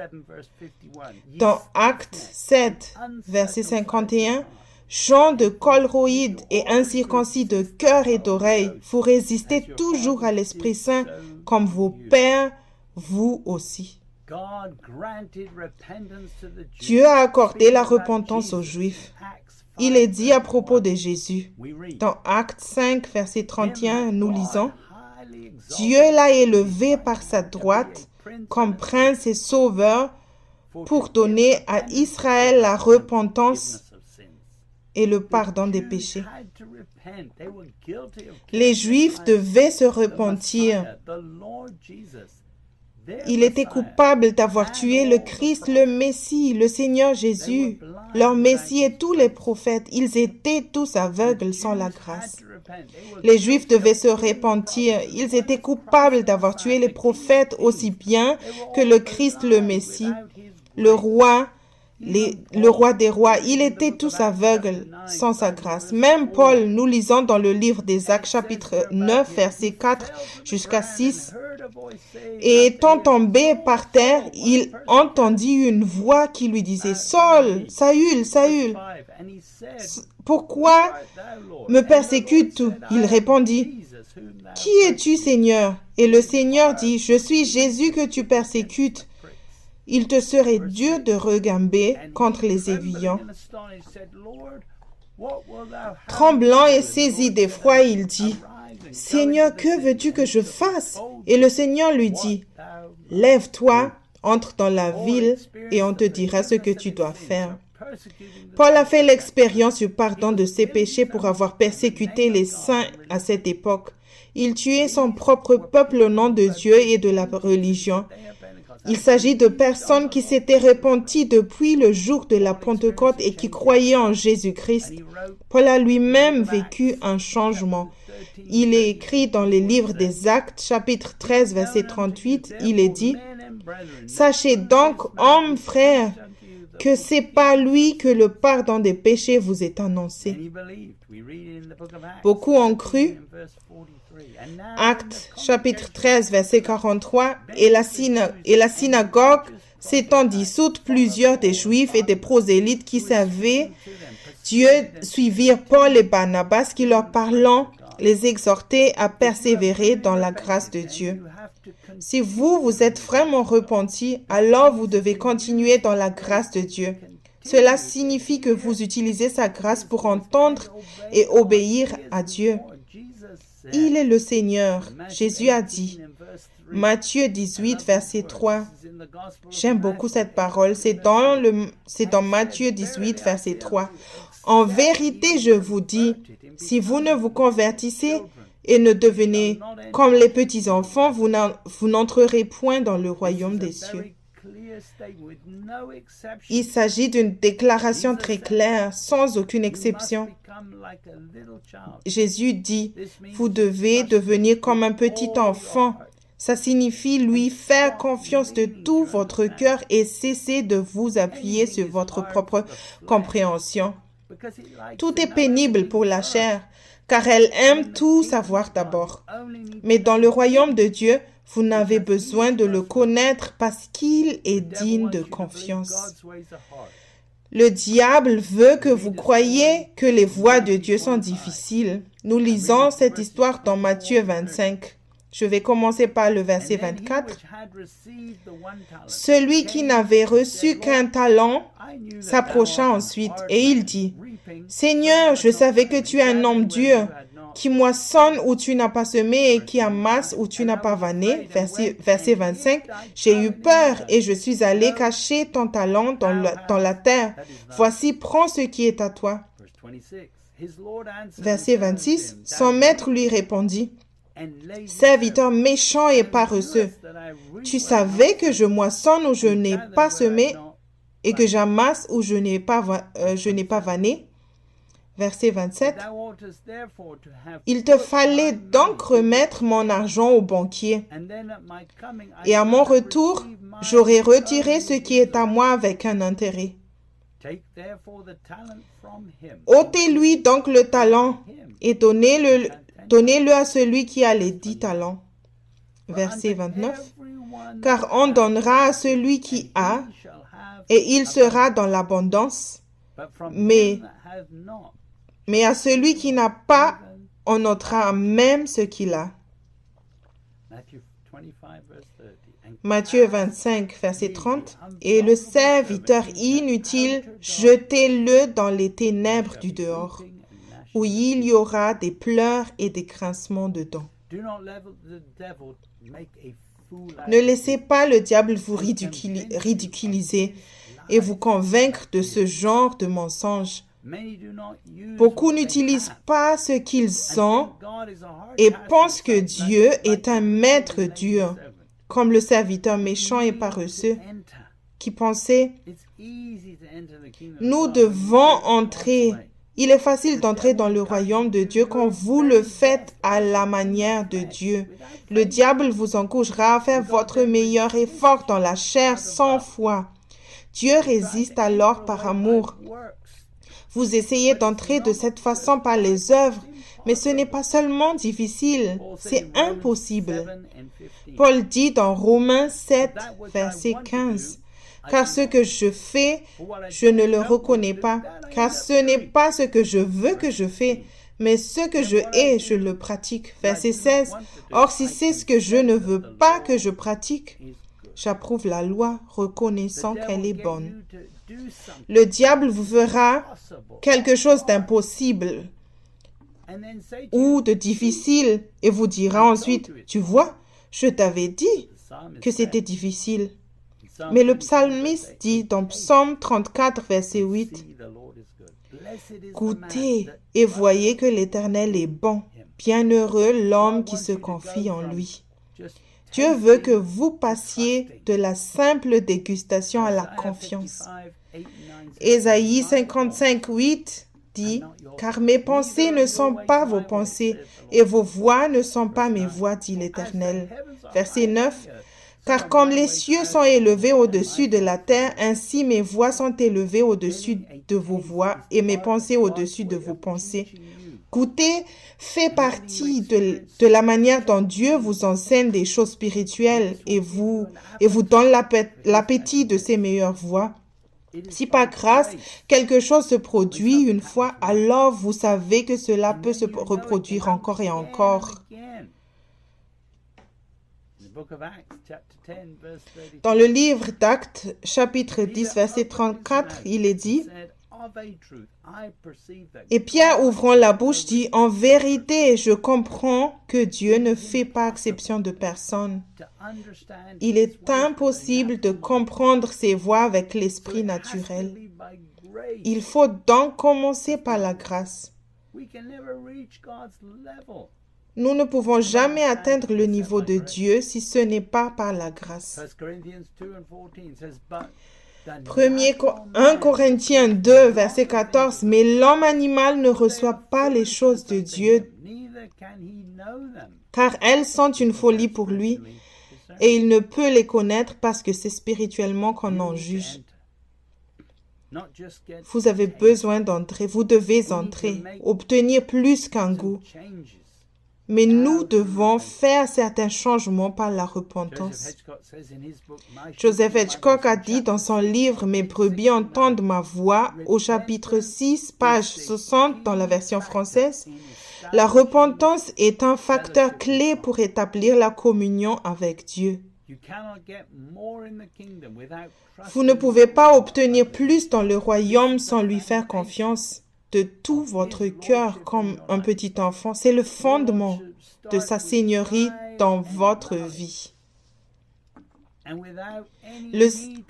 Dans Actes 7, verset 51, « Gens de colroïdes et incirconcis de cœur et d'oreille, vous résistez toujours à l'Esprit Saint comme vos pères vous aussi. God granted repentance to the Jews. Dieu a accordé la repentance aux Juifs. Il est dit à propos de Jésus. Dans Actes 5, verset 31, nous lisons « Dieu l'a élevé par sa droite comme prince et sauveur pour donner à Israël la repentance et le pardon des péchés. » Les Juifs devaient se repentir. Ils étaient coupables d'avoir tué le Christ, le Messie, le Seigneur Jésus, leur Messie et tous les prophètes. Ils étaient tous aveugles sans la grâce. Les Juifs devaient se repentir. Ils étaient coupables d'avoir tué les prophètes aussi bien que le Christ, le Messie, le roi des rois. Ils étaient tous aveugles sans sa grâce. Même Paul, nous lisons dans le livre des Actes, chapitre 9, verset 4 jusqu'à 6, et étant tombé par terre, il entendit une voix qui lui disait « Saul, Saül, Saül, pourquoi me persécutes-tu » Il répondit « Qui es-tu, Seigneur ?» Et le Seigneur dit « Je suis Jésus que tu persécutes. Il te serait dur de regamber contre les aiguillons. » Tremblant et saisi d'effroi, il dit « Seigneur, que veux-tu que je fasse ?» Et le Seigneur lui dit « Lève-toi, entre dans la ville et on te dira ce que tu dois faire. » Paul a fait l'expérience du pardon de ses péchés pour avoir persécuté les saints à cette époque. Il tuait son propre peuple au nom de Dieu et de la religion. Il s'agit de personnes qui s'étaient repenties depuis le jour de la Pentecôte et qui croyaient en Jésus-Christ. Paul a lui-même vécu un changement. Il est écrit dans les livres des Actes, chapitre 13, verset 38, il est dit « Sachez donc, hommes frères, que c'est par lui que le pardon des péchés vous est annoncé. » Beaucoup ont cru. Actes, chapitre 13, verset 43, et la synagogue s'étant dissoute, plusieurs des Juifs et des prosélytes qui servaient Dieu suivirent Paul et Barnabas qui leur parlant les exhortaient à persévérer dans la grâce de Dieu. Si vous êtes vraiment repentis, alors vous devez continuer dans la grâce de Dieu. Cela signifie que vous utilisez sa grâce pour entendre et obéir à Dieu. Il est le Seigneur. Jésus a dit, Matthieu 18, verset 3. J'aime beaucoup cette parole. C'est dans Matthieu 18, verset 3. En vérité, je vous dis, si vous ne vous convertissez et ne devenez comme les petits-enfants, vous n'entrerez point dans le royaume des cieux. Il s'agit d'une déclaration très claire, sans aucune exception. Jésus dit, vous devez devenir comme un petit enfant. Ça signifie lui faire confiance de tout votre cœur et cesser de vous appuyer sur votre propre compréhension. Tout est pénible pour la chair, car elle aime tout savoir d'abord. Mais dans le royaume de Dieu, vous n'avez besoin de le connaître parce qu'il est digne de confiance. Le diable veut que vous croyiez que les voies de Dieu sont difficiles. Nous lisons cette histoire dans Matthieu 25. Je vais commencer par le verset 24. Celui qui n'avait reçu qu'un talent s'approcha ensuite et il dit, « Seigneur, je savais que tu es un homme dur, qui moissonne où tu n'as pas semé et qui amasse où tu n'as pas vanné. » Verset 25. « J'ai eu peur et je suis allé cacher ton talent dans la terre. Voici, prends ce qui est à toi. » Verset 26. Son maître lui répondit, « Serviteur méchant et paresseux, tu savais que je moissonne où je n'ai pas semé et que j'amasse où je n'ai pas vanné. » Verset 27. « Il te fallait donc remettre mon argent au banquier, et à mon retour, j'aurai retiré ce qui est à moi avec un intérêt. Ôtez-lui donc le talent et donnez-le à celui qui a les 10 talents. » Verset 29. « Car on donnera à celui qui a, et il sera dans l'abondance, mais à celui qui n'a pas, on ôtera même ce qu'il a. » Matthieu 25, verset 30. Et le serviteur inutile, jetez-le dans les ténèbres du dehors, où il y aura des pleurs et des grincements de dents. Ne laissez pas le diable vous ridiculiser et vous convaincre de ce genre de mensonges. Beaucoup n'utilisent pas ce qu'ils ont et pensent que Dieu est un maître dur, comme le serviteur méchant et paresseux qui pensait « Nous devons entrer ». Il est facile d'entrer dans le royaume de Dieu quand vous le faites à la manière de Dieu. Le diable vous encouragera à faire votre meilleur effort dans la chair sans foi. Dieu résiste alors par amour. Vous essayez d'entrer de cette façon par les œuvres, mais ce n'est pas seulement difficile, c'est impossible. Paul dit dans Romains 7, verset 15, « Car ce que je fais, je ne le reconnais pas, car ce n'est pas ce que je veux que je fais, mais ce que je hais, je le pratique. » Verset 16, « Or, si c'est ce que je ne veux pas que je pratique, j'approuve la loi, reconnaissant qu'elle est bonne. » Le diable vous fera quelque chose d'impossible ou de difficile et vous dira ensuite, « Tu vois, je t'avais dit que c'était difficile. » Mais le psalmiste dit dans Psaume 34, verset 8, « Goûtez et voyez que l'Éternel est bon. Bienheureux l'homme qui se confie en lui. » Dieu veut que vous passiez de la simple dégustation à la confiance. Ésaïe 55, 8 dit, « Car mes pensées ne sont pas vos pensées, et vos voix ne sont pas mes voix, dit l'Éternel. » Verset 9, « Car comme les cieux sont élevés au-dessus de la terre, ainsi mes voix sont élevées au-dessus de vos voix, et mes pensées au-dessus de vos pensées. » Goûter fait partie de la manière dont Dieu vous enseigne des choses spirituelles et vous donne l'appétit de ses meilleures voies. Si par grâce, quelque chose se produit une fois, alors vous savez que cela peut se reproduire encore et encore. Dans le livre d'Actes, chapitre 10, verset 34, il est dit, et Pierre, ouvrant la bouche, dit, « En vérité, je comprends que Dieu ne fait pas exception de personne. Il est impossible de comprendre ses voies avec l'esprit naturel. Il faut donc commencer par la grâce. Nous ne pouvons jamais atteindre le niveau de Dieu si ce n'est pas par la grâce. 1 Corinthiens 2, verset 14, « Mais l'homme animal ne reçoit pas les choses de Dieu, car elles sont une folie pour lui, et il ne peut les connaître parce que c'est spirituellement qu'on en juge. » Vous avez besoin d'entrer, vous devez entrer, obtenir plus qu'un goût. Mais nous devons faire certains changements par la repentance. Joseph Hitchcock a dit dans son livre « Mes brebis entendent ma voix » au chapitre 6, page 60 dans la version française, « La repentance est un facteur clé pour établir la communion avec Dieu. » Vous ne pouvez pas obtenir plus dans le royaume sans lui faire confiance de tout votre cœur comme un petit enfant. C'est le fondement de sa seigneurie dans votre vie.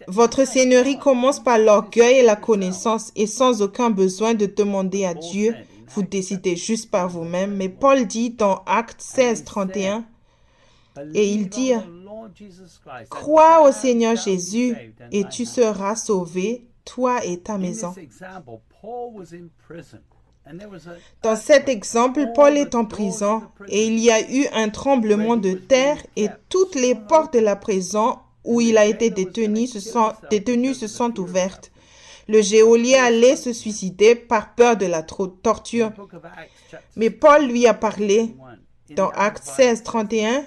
Votre seigneurie commence par l'orgueil et la connaissance et sans aucun besoin de demander à Dieu. Vous décidez juste par vous-même. Mais Paul dit dans Actes 16, 31, et il dit, « Crois au Seigneur Jésus et tu seras sauvé, toi et ta maison. » Dans cet exemple, Paul est en prison et il y a eu un tremblement de terre et toutes les portes de la prison où il a été détenu se sont ouvertes. Le geôlier allait se suicider par peur de la torture. Mais Paul lui a parlé. Dans Actes 16, 31,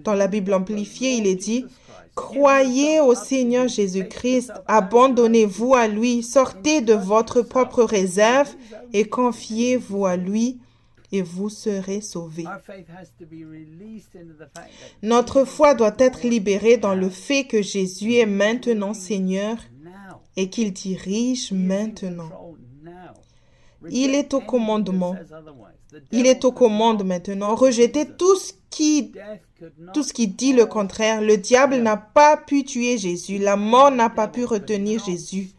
dans la Bible amplifiée, il est dit, « Croyez au Seigneur Jésus-Christ, abandonnez-vous à lui, sortez de votre propre réserve et confiez-vous à lui, et vous serez sauvés. Our faith has to be released into the fact that Notre foi doit être libérée dans le fait que Jésus est maintenant Seigneur now et qu'il dirige He is in maintenant. control now. Il est au Reject commandement. anything that says otherwise. The Il devil est aux could commandes not maintenant. kill Rejetez Jesus. tout Death ce qui dit le contraire. Le diable n'a pas pu tuer Jésus. La mort n'a pas pu retenir Jésus.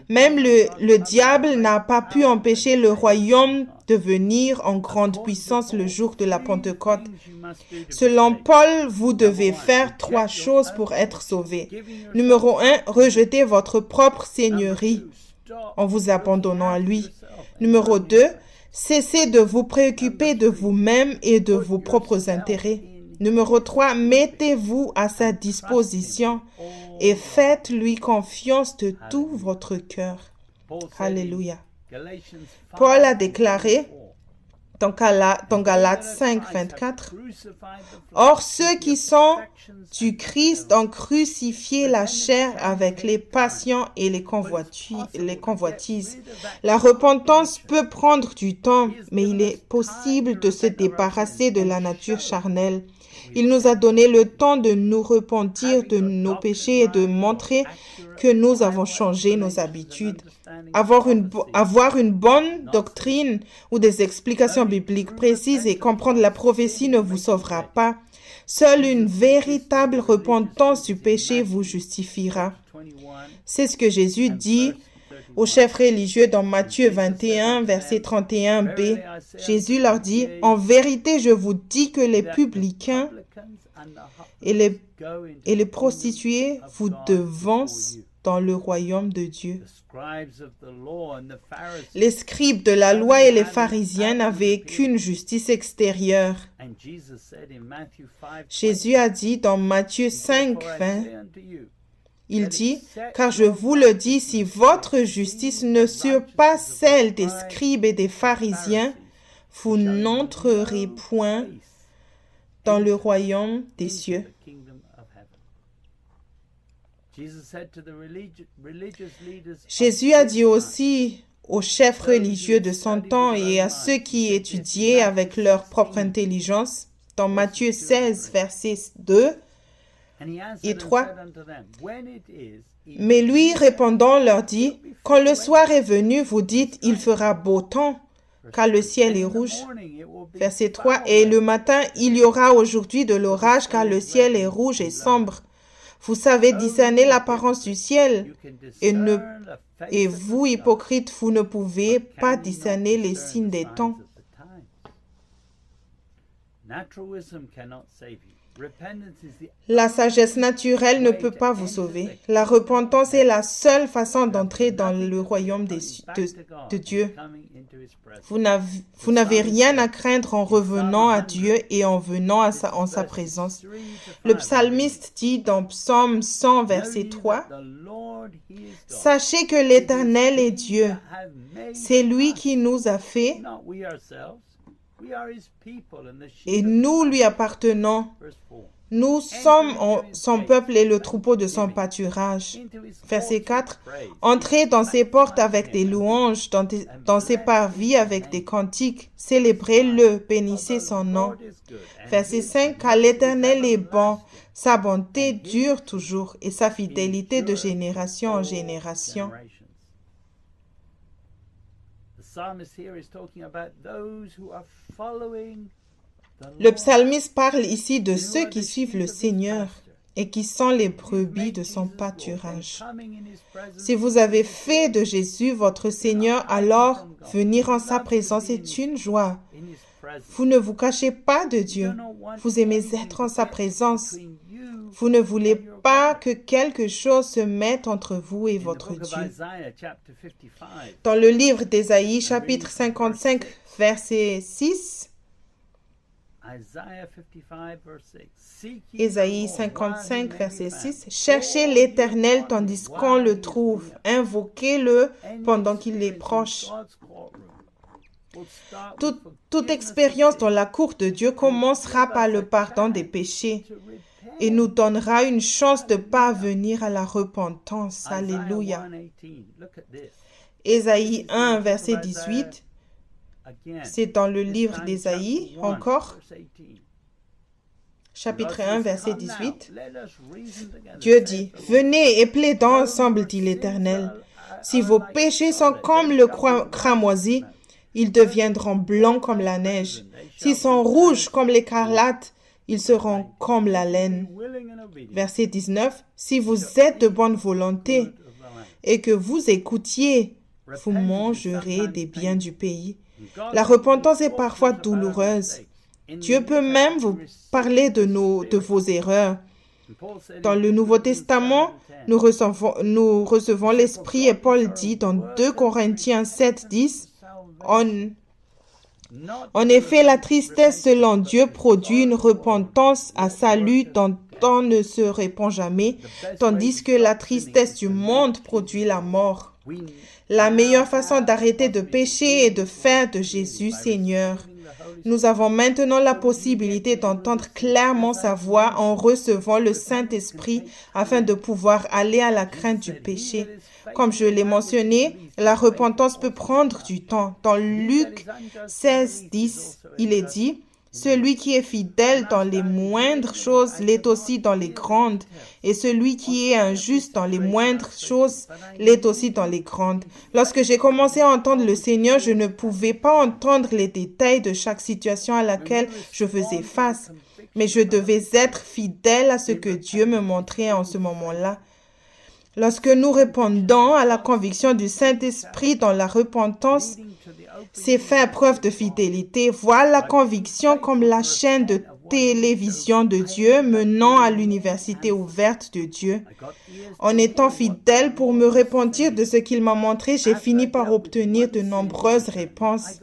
Même le diable n'a pas pu empêcher le royaume de venir en grande puissance le jour de la Pentecôte. Selon Paul, vous devez faire 3 choses pour être sauvés. Numéro 1, rejetez votre propre seigneurie en vous abandonnant à lui. Numéro 2, cessez de vous préoccuper de vous-même et de vos propres intérêts. Numéro 3, mettez-vous à sa disposition et faites-lui confiance de tout votre cœur. Alléluia. Paul a déclaré dans Galates 5, 24, « Or, ceux qui sont du Christ ont crucifié la chair avec les passions et les convoitises. La repentance peut prendre du temps, mais il est possible de se débarrasser de la nature charnelle. Il nous a donné le temps de nous repentir de nos péchés et de montrer que nous avons changé nos habitudes. Avoir une bonne doctrine ou des explications bibliques précises et comprendre la prophétie ne vous sauvera pas. Seule une véritable repentance du péché vous justifiera. C'est ce que Jésus dit aux chefs religieux dans Matthieu 21, verset 31b. Jésus leur dit, « En vérité, je vous dis que les publicains et les prostituées vous devancent dans le royaume de Dieu. » Les scribes de la loi et les pharisiens n'avaient qu'une justice extérieure. Jésus a dit dans Matthieu 5, 20, il dit, « Car je vous le dis, si votre justice ne surpasse celle des scribes et des pharisiens, vous n'entrerez point dans le royaume des cieux. » Jésus a dit aussi aux chefs religieux de son temps et à ceux qui étudiaient avec leur propre intelligence, dans Matthieu 16, versets 2 et 3, « Mais lui, répondant, leur dit, « Quand le soir est venu, vous dites, il fera beau temps, car le ciel est rouge. » Verset 3, « Et le matin, il y aura aujourd'hui de l'orage, car le ciel est rouge et sombre. Vous savez discerner l'apparence du ciel, et vous, hypocrites, vous ne pouvez pas discerner les signes des temps. » La sagesse naturelle ne peut pas vous sauver. La repentance est la seule façon d'entrer dans le royaume de Dieu. Vous n'avez rien à craindre en revenant à Dieu et en venant en sa présence. Le psalmiste dit dans Psaume 100, verset 3, « Sachez que l'Éternel est Dieu. C'est lui qui nous a fait et nous lui appartenons. Nous sommes son peuple et le troupeau de son pâturage. » Verset 4. « Entrez dans ses portes avec des louanges, dans ses parvis avec des cantiques. Célébrez-le, bénissez son nom. » Verset 5. « Car l'Éternel est bon, sa bonté dure toujours et sa fidélité de génération en génération. » Le psalmiste parle ici de ceux qui suivent le Seigneur et qui sont les brebis de son pâturage. Si vous avez fait de Jésus votre Seigneur, alors venir en sa présence est une joie. Vous ne vous cachez pas de Dieu. Vous aimez être en sa présence. Vous ne voulez pas que quelque chose se mette entre vous et votre Dieu. Dans le livre d'Ésaïe, chapitre 55, verset 6, Ésaïe 55, verset 6, « Cherchez l'Éternel tandis qu'on le trouve, invoquez-le pendant qu'il est proche. » Toute expérience dans la cour de Dieu commencera par le pardon des péchés et nous donnera une chance de parvenir à la repentance. Alléluia. Ésaïe 1, verset 18. C'est dans le livre d'Ésaïe, encore, chapitre 1, verset 18. Dieu dit, « Venez et plaidons ensemble, dit l'Éternel. Si vos péchés sont comme le cramoisi, ils deviendront blancs comme la neige. S'ils sont rouges comme l'écarlate, ils seront comme la laine. » Verset 19. « Si vous êtes de bonne volonté et que vous écoutiez, vous mangerez des biens du pays. » La repentance est parfois douloureuse. Dieu peut même vous parler de vos erreurs. Dans le Nouveau Testament, nous recevons l'Esprit et Paul dit dans 2 Corinthiens 7, 10, en effet, la tristesse selon Dieu produit une repentance à salut dont on ne se répand jamais, tandis que la tristesse du monde produit la mort. La meilleure façon d'arrêter de pécher est de faire de Jésus Seigneur. Nous avons maintenant la possibilité d'entendre clairement sa voix en recevant le Saint-Esprit afin de pouvoir aller à la crainte du péché. Comme je l'ai mentionné, la repentance peut prendre du temps. Dans Luc 16, 10, il est dit, « Celui qui est fidèle dans les moindres choses l'est aussi dans les grandes, et celui qui est injuste dans les moindres choses l'est aussi dans les grandes. » Lorsque j'ai commencé à entendre le Seigneur, je ne pouvais pas entendre les détails de chaque situation à laquelle je faisais face, mais je devais être fidèle à ce que Dieu me montrait en ce moment-là. Lorsque nous répondons à la conviction du Saint-Esprit dans la repentance, c'est faire preuve de fidélité. Voir la conviction comme la chaîne de télévision de Dieu menant à l'université ouverte de Dieu. En étant fidèle pour me repentir de ce qu'il m'a montré, j'ai fini par obtenir de nombreuses réponses.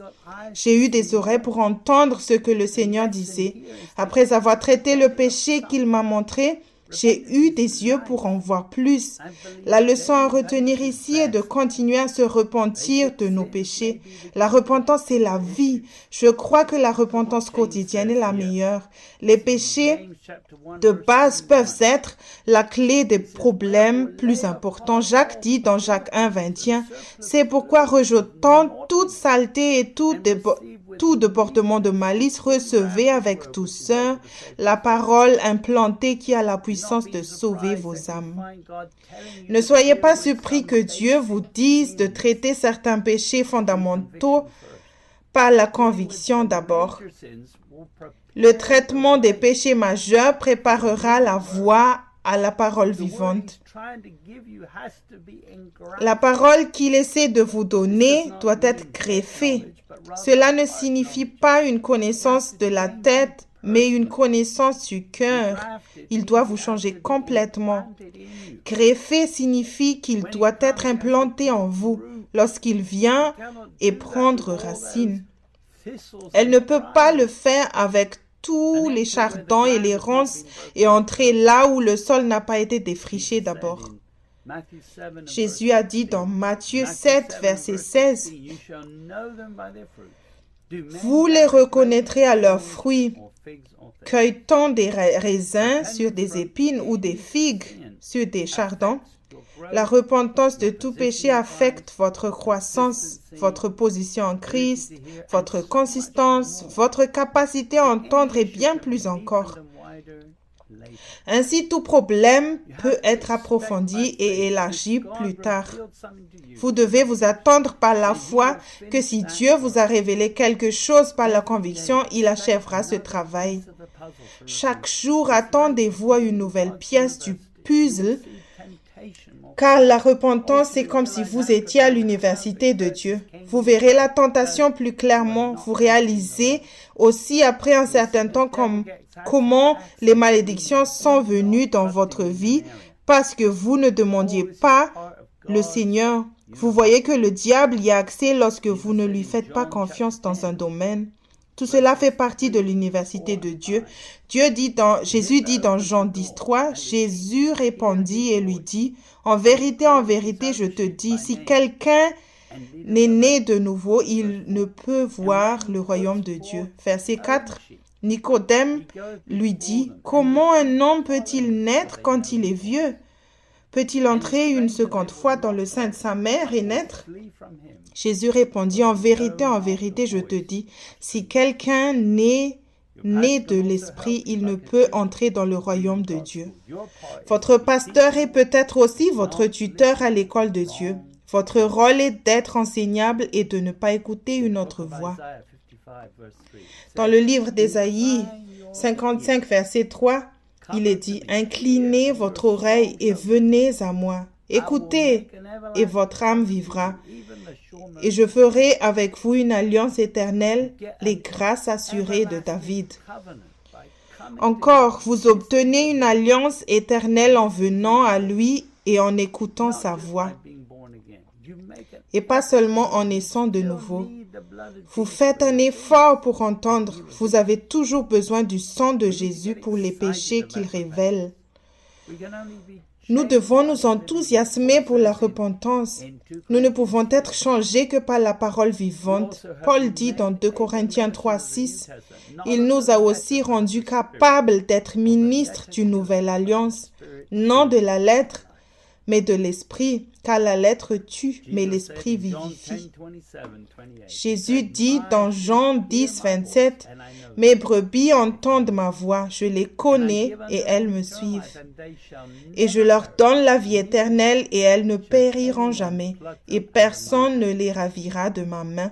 J'ai eu des oreilles pour entendre ce que le Seigneur disait. Après avoir traité le péché qu'il m'a montré, j'ai eu des yeux pour en voir plus. La leçon à retenir ici est de continuer à se repentir de nos péchés. La repentance, c'est la vie. Je crois que la repentance quotidienne est la meilleure. Les péchés de base peuvent être la clé des problèmes plus importants. Jacques dit dans Jacques 1, 21, « C'est pourquoi rejetant toute saleté et tout déportement de malice, recevez avec douceur la parole implantée qui a la puissance de sauver vos âmes. » Ne soyez pas surpris que Dieu vous dise de traiter certains péchés fondamentaux par la conviction d'abord. Le traitement des péchés majeurs préparera la voie à la parole vivante. La parole qu'il essaie de vous donner doit être greffée. Cela ne signifie pas une connaissance de la tête, mais une connaissance du cœur. Il doit vous changer complètement. Greffé signifie qu'il doit être implanté en vous lorsqu'il vient et prendre racine. Elle ne peut pas le faire avec tous les chardons et les ronces et entrer là où le sol n'a pas été défriché d'abord. Jésus a dit dans Matthieu 7, verset 16, « Vous les reconnaîtrez à leurs fruits. Cueille-t-on des raisins sur des épines ou des figues sur des chardons? » La repentance de tout péché affecte votre croissance, votre position en Christ, votre consistance, votre capacité à entendre et bien plus encore. Ainsi, tout problème peut être approfondi et élargi plus tard. Vous devez vous attendre par la foi que si Dieu vous a révélé quelque chose par la conviction, il achèvera ce travail. Chaque jour, attendez-vous à une nouvelle pièce du puzzle, car la repentance, c'est comme si vous étiez à l'université de Dieu. Vous verrez la tentation plus clairement. Vous réalisez aussi après un certain temps comment les malédictions sont venues dans votre vie parce que vous ne demandiez pas le Seigneur. Vous voyez que le diable y a accès lorsque vous ne lui faites pas confiance dans un domaine. Tout cela fait partie de l'université de Dieu. Jésus dit dans Jean 10, 3, Jésus répondit et lui dit, « En vérité, je te dis, si quelqu'un n'est né de nouveau, il ne peut voir le royaume de Dieu. » Verset 4, Nicodème lui dit, « Comment un homme peut-il naître quand il est vieux? peut-il entrer une seconde fois dans le sein de sa mère et naître? Jésus répondit, en vérité, je te dis, si quelqu'un n'est né de l'Esprit, il ne peut entrer dans le royaume de Dieu. Votre pasteur est peut-être aussi votre tuteur à l'école de Dieu. Votre rôle est d'être enseignable et de ne pas écouter une autre voix. Dans le livre d'Ésaïe 55, verset 3, il est dit, « Inclinez votre oreille et venez à moi. Écoutez, et votre âme vivra. Et je ferai avec vous une alliance éternelle, les grâces assurées de David. » Encore, vous obtenez une alliance éternelle en venant à lui et en écoutant sa voix. Et pas seulement en naissant de nouveau. Vous faites un effort pour entendre. Vous avez toujours besoin du sang de Jésus pour les péchés qu'il révèle. Nous devons nous enthousiasmer pour la repentance. Nous ne pouvons être changés que par la parole vivante. Paul dit dans 2 Corinthiens 3, 6, « Il nous a aussi rendus capables d'être ministres d'une nouvelle alliance, non de la lettre, mais de l'esprit, car la lettre tue, mais l'esprit vivifie. » Jésus dit dans Jean 10, 27, « Mes brebis entendent ma voix, je les connais et elles me suivent. Et je leur donne la vie éternelle et elles ne périront jamais, et personne ne les ravira de ma main. »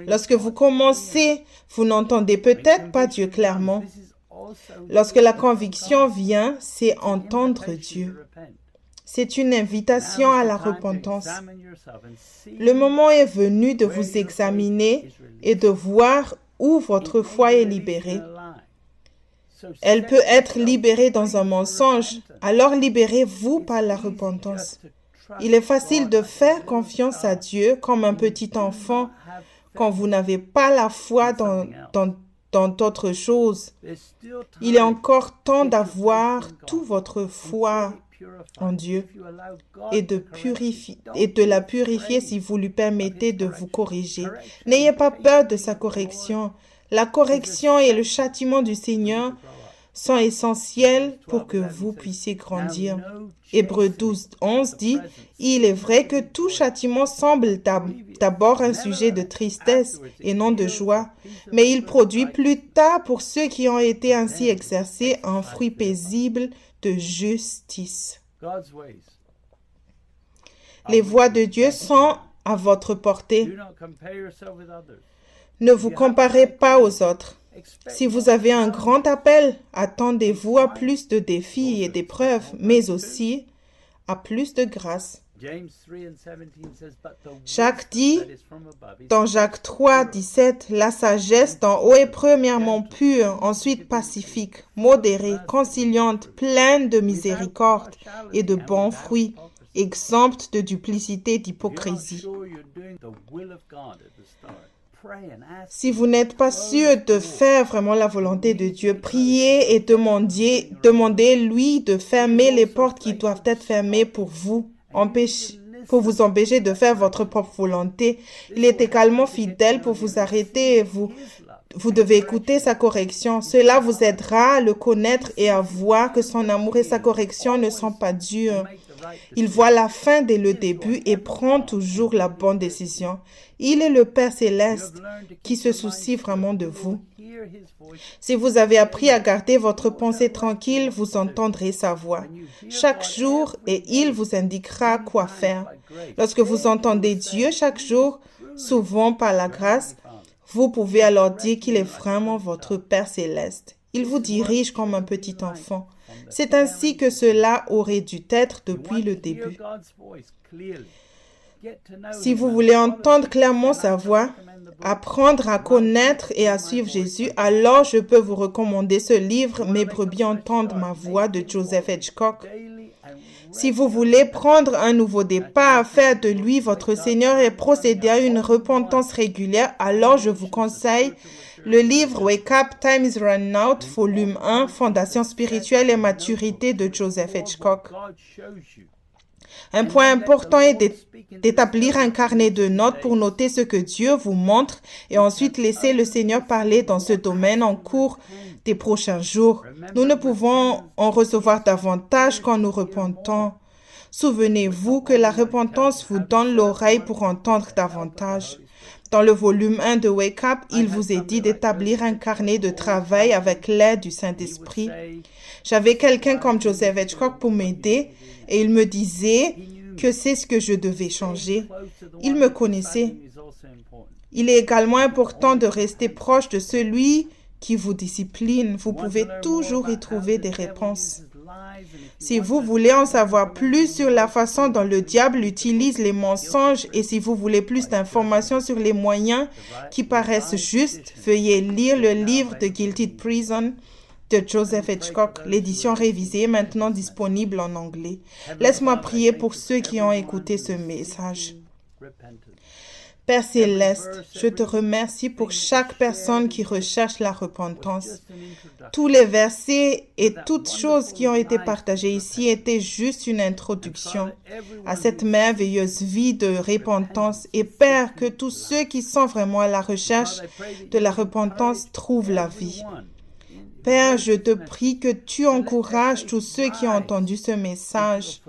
Lorsque vous commencez, vous n'entendez peut-être pas Dieu clairement. Lorsque la conviction vient, c'est entendre Dieu. C'est une invitation à la repentance. Le moment est venu de vous examiner et de voir où votre foi est libérée. Elle peut être libérée dans un mensonge, alors libérez-vous par la repentance. Il est facile de faire confiance à Dieu comme un petit enfant quand vous n'avez pas la foi dans d'autres choses. Il est encore temps d'avoir toute votre foi en Dieu et de la purifier si vous lui permettez de vous corriger. N'ayez pas peur de sa correction. La correction et le châtiment du Seigneur sont essentiels pour que vous puissiez grandir. Hébreux 12, 11 dit, « Il est vrai que tout châtiment semble d'abord un sujet de tristesse et non de joie, mais il produit plus tard pour ceux qui ont été ainsi exercés un fruit paisible de justice. » Les voies de Dieu sont à votre portée. Ne vous comparez pas aux autres. Si vous avez un grand appel, attendez-vous à plus de défis et d'épreuves, mais aussi à plus de grâce. Jacques dit, dans Jacques 3, 17, « La sagesse d'en haut est premièrement pure, ensuite pacifique, modérée, conciliante, pleine de miséricorde et de bons fruits, exempte de duplicité et d'hypocrisie. » Si vous n'êtes pas sûr de faire vraiment la volonté de Dieu, priez et demandez-lui de fermer les portes qui doivent être fermées pour vous empêcher de faire votre propre volonté. Il est également fidèle pour vous arrêter et vous devez écouter sa correction. Cela vous aidera à le connaître et à voir que son amour et sa correction ne sont pas durs. Il voit la fin dès le début et prend toujours la bonne décision. Il est le Père céleste qui se soucie vraiment de vous. Si vous avez appris à garder votre pensée tranquille, vous entendrez sa voix chaque jour et il vous indiquera quoi faire. Lorsque vous entendez Dieu chaque jour, souvent par la grâce, vous pouvez alors dire qu'il est vraiment votre Père céleste. Il vous dirige comme un petit enfant. C'est ainsi que cela aurait dû être depuis le début. Si vous voulez entendre clairement sa voix, apprendre à connaître et à suivre Jésus, alors je peux vous recommander ce livre « Mes brebis entendent ma voix » de Joseph Hitchcock. Si vous voulez prendre un nouveau départ, faire de lui votre Seigneur et procéder à une repentance régulière, alors je vous conseille le livre « Wake Up, Time is Running Out », volume 1, Fondation spirituelle et maturité de Joseph Hitchcock. Un point important est d'établir un carnet de notes pour noter ce que Dieu vous montre et ensuite laisser le Seigneur parler dans ce domaine en cours des prochains jours. Nous ne pouvons en recevoir davantage quand nous repentons. Souvenez-vous que la repentance vous donne l'oreille pour entendre davantage. Dans le volume 1 de Wake Up, il vous est dit d'établir un carnet de travail avec l'aide du Saint-Esprit. J'avais quelqu'un comme Joseph Hitchcock pour m'aider et il me disait que c'est ce que je devais changer. Il me connaissait. Il est également important de rester proche de celui qui vous discipline. Vous pouvez toujours y trouver des réponses. Si vous voulez en savoir plus sur la façon dont le diable utilise les mensonges et si vous voulez plus d'informations sur les moyens qui paraissent justes, veuillez lire le livre The Guilty Prison de Joseph Hitchcock, l'édition révisée maintenant disponible en anglais. Laisse-moi prier pour ceux qui ont écouté ce message. Père Céleste, je te remercie pour chaque personne qui recherche la repentance. Tous les versets et toutes choses qui ont été partagées ici étaient juste une introduction à cette merveilleuse vie de repentance. Et Père, que tous ceux qui sont vraiment à la recherche de la repentance trouvent la vie. Père, je te prie que tu encourages tous ceux qui ont entendu ce message.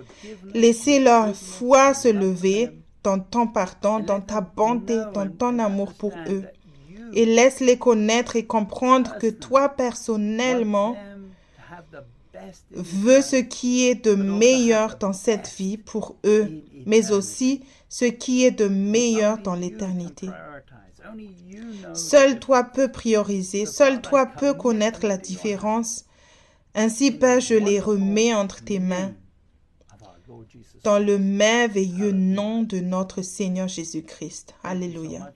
Laissez leur foi se lever dans ton pardon, dans ta bonté, dans ton amour pour eux. Et laisse-les connaître et comprendre que toi, personnellement, veux ce qui est de meilleur dans cette vie pour eux, mais aussi ce qui est de meilleur dans l'éternité. Seul toi peux prioriser, seul toi peux connaître la différence. Ainsi, Père, je les remets entre tes mains. Dans le merveilleux nom de notre Seigneur Jésus-Christ. Alléluia.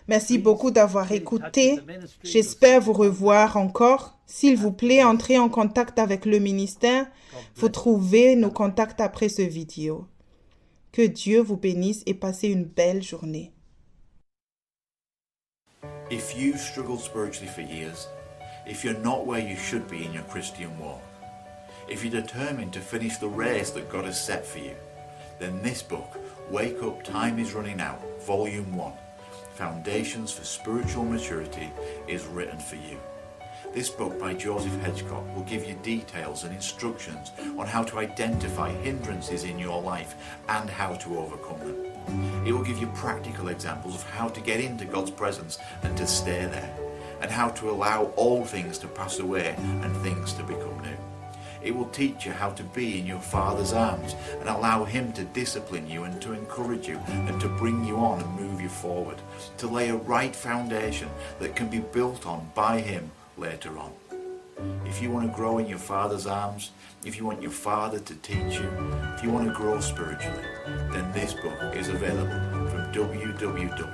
Merci beaucoup d'avoir écouté. J'espère vous revoir encore. S'il vous plaît, entrez en contact avec le ministère. Vous trouvez nos contacts après ce vidéo. Que Dieu vous bénisse et passez une belle journée. If you've struggled spiritually for years, if you're not where you should be in your Christian walk, if you're determined to finish the race that God has set for you, then this book, Wake Up, Time is Running Out, Volume 1, Foundations for Spiritual Maturity, is written for you. This book by Joseph Hitchcock will give you details and instructions on how to identify hindrances in your life and how to overcome them. It will give you practical examples of how to get into God's presence and to stay there, and how to allow all things to pass away and things to become new. It will teach you how to be in your Father's arms and allow Him to discipline you and to encourage you and to bring you on and move you forward, to lay a right foundation that can be built on by Him later on. If you want to grow in your Father's arms, if you want your Father to teach you, if you want to grow spiritually, then this book is available from www.solm.org.